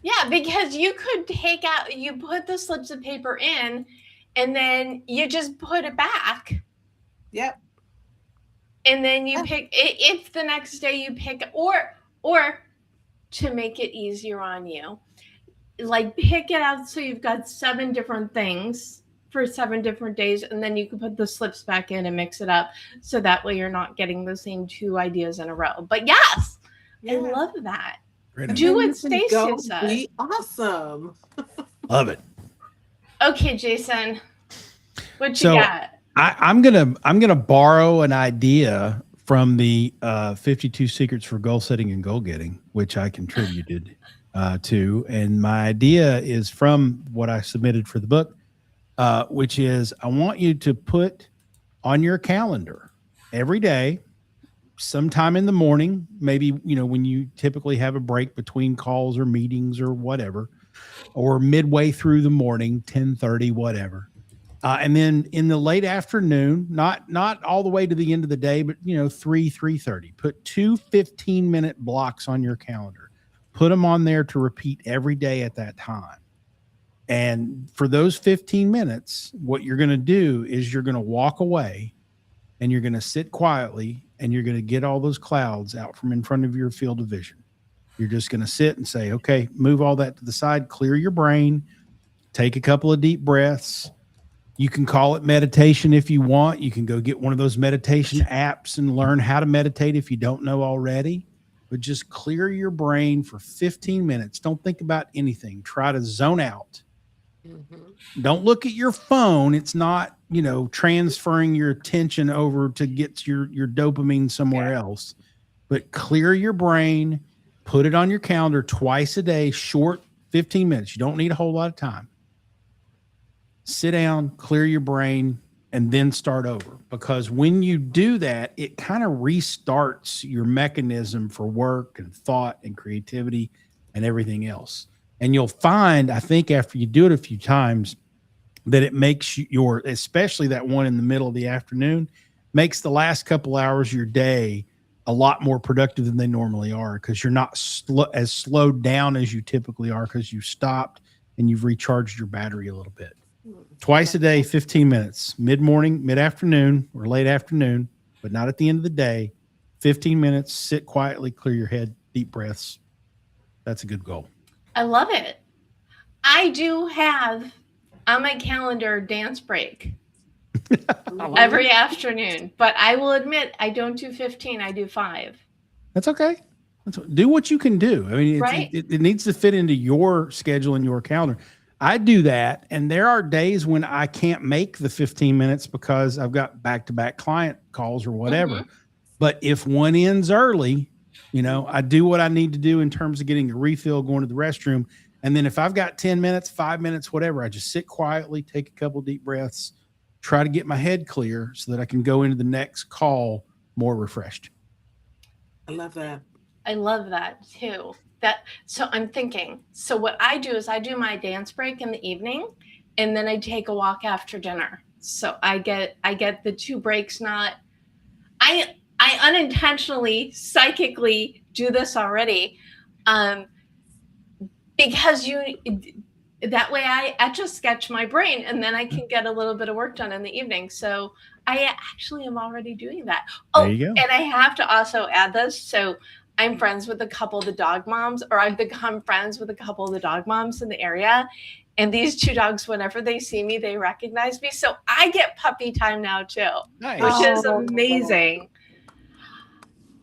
Yeah, because you could you put the slips of paper in and then you just put it back. Yep. And then you pick, if the next day you pick, or to make it easier on you, pick it out so you've got 7 different things for 7 different days, and then you can put the slips back in and mix it up, so that way you're not getting the same 2 ideas in a row. But yes, yeah. I love that. Do what Stacia said. Be awesome. Love it. Okay, Jason, what you got? I'm gonna borrow an idea from the 52 Secrets for Goal Setting and Goal Getting, which I contributed to, and my idea is from what I submitted for the book, which is I want you to put on your calendar every day, sometime in the morning, maybe when you typically have a break between calls or meetings or whatever, or midway through the morning, 10:30, whatever. And then in the late afternoon, not all the way to the end of the day, but 3:30, put 2 15-minute blocks on your calendar. Put them on there to repeat every day at that time. And for those 15 minutes, what you're going to do is you're going to walk away and you're going to sit quietly and you're going to get all those clouds out from in front of your field of vision. You're just going to sit and say, okay, move all that to the side, clear your brain, take a couple of deep breaths. You can call it meditation if you want. You can go get one of those meditation apps and learn how to meditate if you don't know already. But just clear your brain for 15 minutes. Don't think about anything. Try to zone out. Mm-hmm. Don't look at your phone. It's not, transferring your attention over to get your dopamine somewhere else. But clear your brain. Put it on your calendar twice a day, short 15 minutes. You don't need a whole lot of time. Sit down, clear your brain, and then start over. Because when you do that, it kind of restarts your mechanism for work and thought and creativity and everything else. And you'll find, I think, after you do it a few times, that it makes your, especially that one in the middle of the afternoon, makes the last couple hours of your day a lot more productive than they normally are, because you're not as slowed down as you typically are, because you stopped and you've recharged your battery a little bit. Twice a day, 15 minutes, mid-morning, mid-afternoon, or late afternoon, but not at the end of the day. 15 minutes, sit quietly, clear your head, deep breaths. That's a good goal. I love it. I do have on my calendar dance break every afternoon, but I will admit I don't do 15, I do 5. That's okay. Do what you can do. I mean, Right. it needs to fit into your schedule and your calendar. I do that, and there are days when I can't make the 15 minutes because I've got back-to-back client calls or whatever. But if one ends early, I do what I need to do in terms of getting a refill, going to the restroom. And then if I've got 10 minutes, 5 minutes, whatever, I just sit quietly, take a couple deep breaths, try to get my head clear so that I can go into the next call more refreshed. I love that. I love that too. So I'm thinking, so what I do is I do my dance break in the evening, and then I take a walk after dinner. So I get the 2 breaks. I unintentionally, psychically do this already, because that way I etch a sketch my brain, and then I can get a little bit of work done in the evening. So I actually am already doing that. There you go. And I have to also add this. So I'm friends with a couple of the dog moms, or I've become friends with a couple of the dog moms in the area. And these 2 dogs, whenever they see me, they recognize me. So I get puppy time now too, Nice. which is amazing.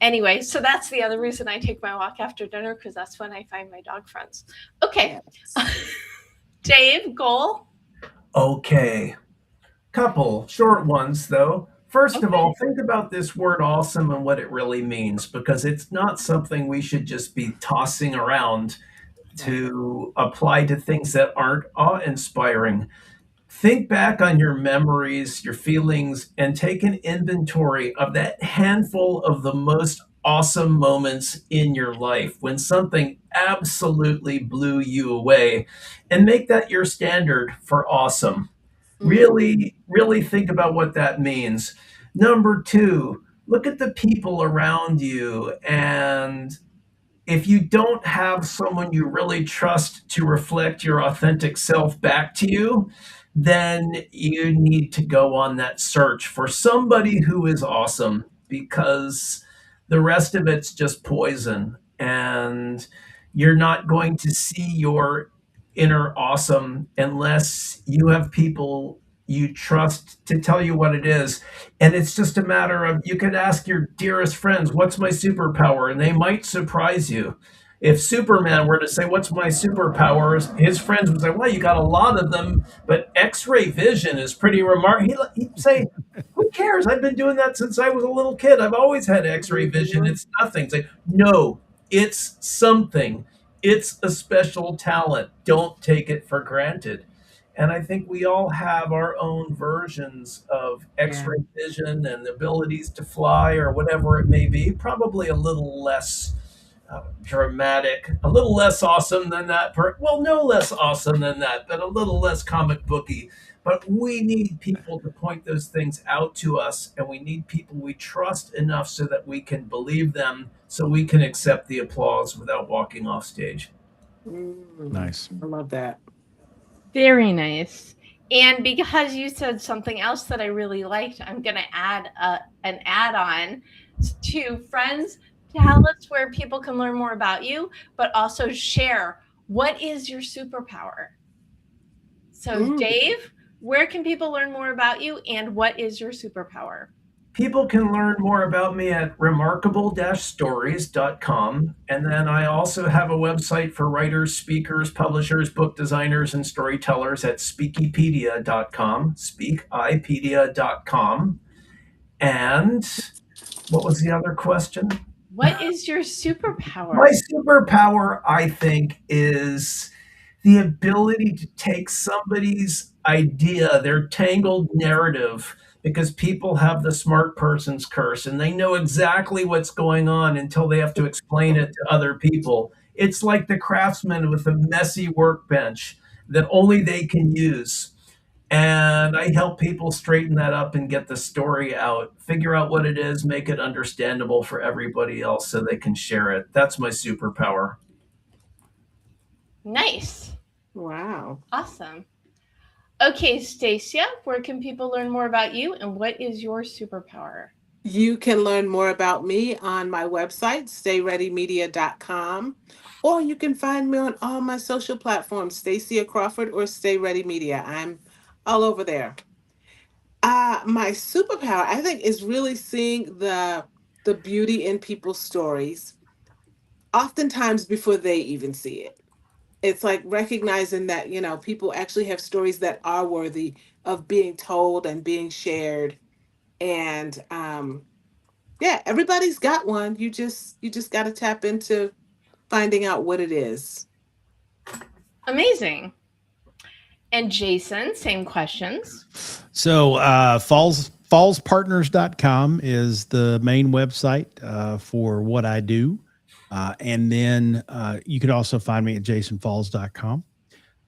Anyway, so that's the other reason I take my walk after dinner, because that's when I find my dog friends. Okay. Dave, goal? Okay. Couple short ones, though. First of all, think about this word awesome and what it really means, because it's not something we should just be tossing around to apply to things that aren't awe-inspiring. Think back on your memories, your feelings, and take an inventory of that handful of the most awesome moments in your life when something absolutely blew you away, and make that your standard for awesome. Really, really think about what that means. Number 2, look at the people around you, and if you don't have someone you really trust to reflect your authentic self back to you, then you need to go on that search for somebody who is awesome, because the rest of it's just poison, and you're not going to see your inner awesome unless you have people you trust to tell you what it is. And it's just a matter of, you could ask your dearest friends, what's my superpower? And they might surprise you. If Superman were to say, what's my superpowers? His friends would say, well, you got a lot of them, but X-ray vision is pretty remarkable. He'd say, who cares? I've been doing that since I was a little kid. I've always had X-ray vision. It's nothing. It's like, no, it's something. It's a special talent. Don't take it for granted. And I think we all have our own versions of X-ray vision and abilities to fly, or whatever it may be. Probably a little less dramatic, a little less awesome than that. Well, no less awesome than that, but a little less comic booky. But we need people to point those things out to us, and we need people we trust enough so that we can believe them, so we can accept the applause without walking off stage. Nice. I love that. Very nice. And because you said something else that I really liked, I'm going to add an add-on to friends. Tell us where people can learn more about you, but also share, what is your superpower? So Dave, where can people learn more about you, and what is your superpower? People can learn more about me at remarkable-stories.com. And then I also have a website for writers, speakers, publishers, book designers, and storytellers at speakipedia.com, speakipedia.com. And what was the other question? What is your superpower? My superpower, I think, is the ability to take somebody's idea, their tangled narrative, because people have the smart person's curse and they know exactly what's going on until they have to explain it to other people. It's like the craftsman with a messy workbench that only they can use. And I help people straighten that up and get the story out, figure out what it is, make it understandable for everybody else so they can share it. That's my superpower. Nice. Wow. Awesome. Okay, Stacia, where can people learn more about you and what is your superpower? You can learn more about me on my website, stayreadymedia.com, or you can find me on all my social platforms, Stacia Crawford or Stay Ready Media. I'm all over there. My superpower, I think, is really seeing the beauty in people's stories, oftentimes before they even see it. It's like recognizing that, people actually have stories that are worthy of being told and being shared. And yeah, everybody's got one. You just got to tap into finding out what it is. Amazing. And Jason, same questions. So fallspartners.com is the main website for what I do. And then you can also find me at jasonfalls.com.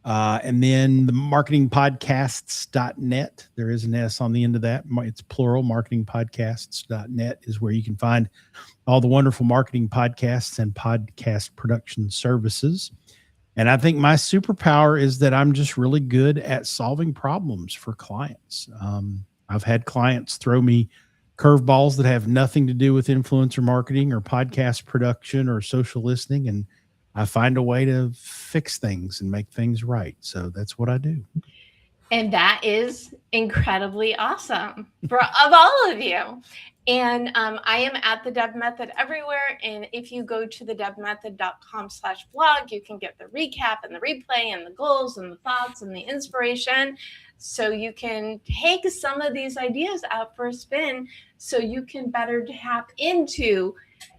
And then the marketingpodcasts.net. There is an S on the end of that. It's plural. Marketingpodcasts.net is where you can find all the wonderful marketing podcasts and podcast production services. And I think my superpower is that I'm just really good at solving problems for clients. I've had clients throw me curveballs that have nothing to do with influencer marketing or podcast production or social listening, and I find a way to fix things and make things right. So that's what I do. And that is incredibly awesome of all of you. And I am at the Deb Method everywhere. And if you go to the debmethod.com/blog, you can get the recap and the replay and the goals and the thoughts and the inspiration. So you can take some of these ideas out for a spin so you can better tap into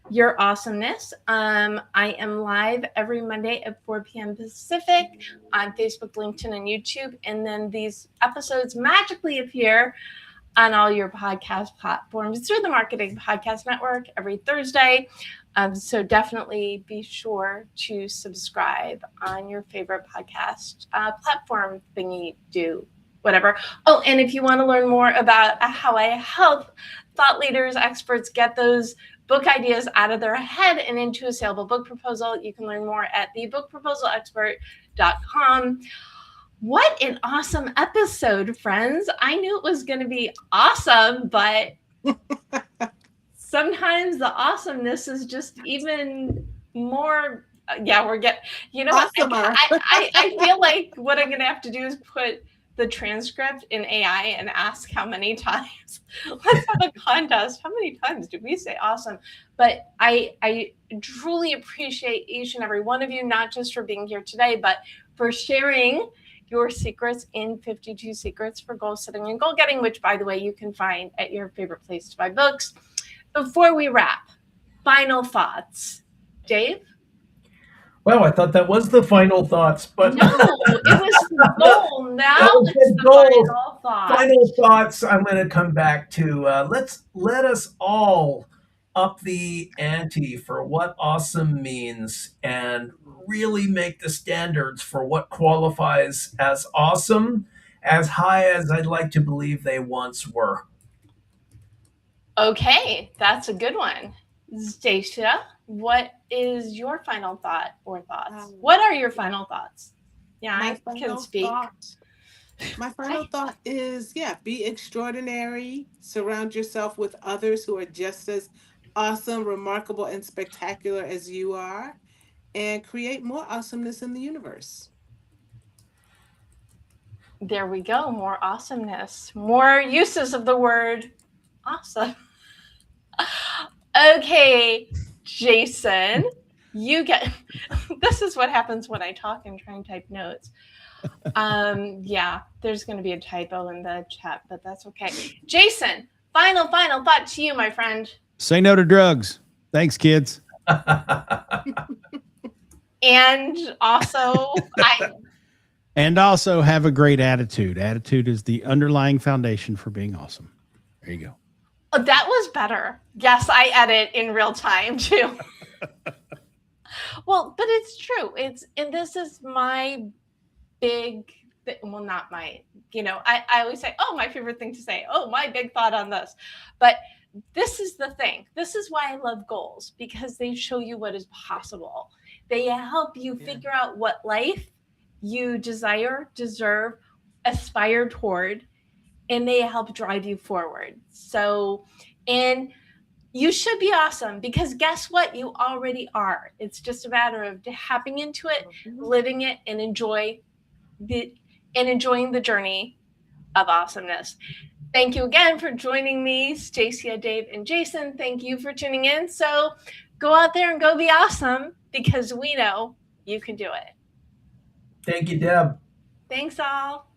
your awesomeness. I am live every Monday at 4 p.m. Pacific on Facebook, LinkedIn, and YouTube. And then these episodes magically appear on all your podcast platforms through the Marketing Podcast Network every Thursday. So definitely be sure to subscribe on your favorite podcast platform thingy, do whatever. Oh, and if you want to learn more about how I help thought leaders, experts get those book ideas out of their head and into a saleable book proposal, you can learn more at thebookproposalexpert.com. What an awesome episode, friends. I knew it was going to be awesome, but sometimes the awesomeness is just even more. We're getting, I feel like what I'm going to have to do is put the transcript in AI and ask how many times. Let's have a contest. How many times do we say awesome? But I truly appreciate each and every one of you, not just for being here today, but for sharing your secrets in 52 Secrets for Goal Setting and Goal Getting, which, by the way, you can find at your favorite place to buy books. Before we wrap, final thoughts. Dave? Well, I thought that was the final thoughts, but no, it was the goal. Now it's the final thoughts. Final thoughts. I'm going to come back to. Let us all up the ante for what awesome means and really make the standards for what qualifies as awesome as high as I'd like to believe they once were. Okay, that's a good one. Stacia, what is your final thought or thoughts? What are your final thoughts? Yeah, I can speak. My final thought is, be extraordinary. Surround yourself with others who are just as awesome, remarkable, and spectacular as you are, and create more awesomeness in the universe. There we go. More awesomeness. More uses of the word awesome. Okay, Jason, you get, this is what happens when I talk and try and type notes. There's going to be a typo in the chat, but that's okay. Jason, final thought to you, my friend. Say no to drugs. Thanks, kids. And also, And also have a great attitude. Attitude is the underlying foundation for being awesome. There you go. Oh, that was better. Yes, I edit in real time too. Well, but it's true. And this is my big, well, not my, I always say, oh, my favorite thing to say, oh, my big thought on this. But this is the thing. This is why I love goals, because they show you what is possible. They help you figure out what life you desire, deserve, aspire toward, and they help drive you forward. So, and you should be awesome, because guess what? You already are. It's just a matter of tapping into it, living it, and enjoying the journey of awesomeness. Thank you again for joining me, Stacia, Dave, and Jason. Thank you for tuning in. So go out there and go be awesome, because we know you can do it. Thank you, Deb. Thanks all.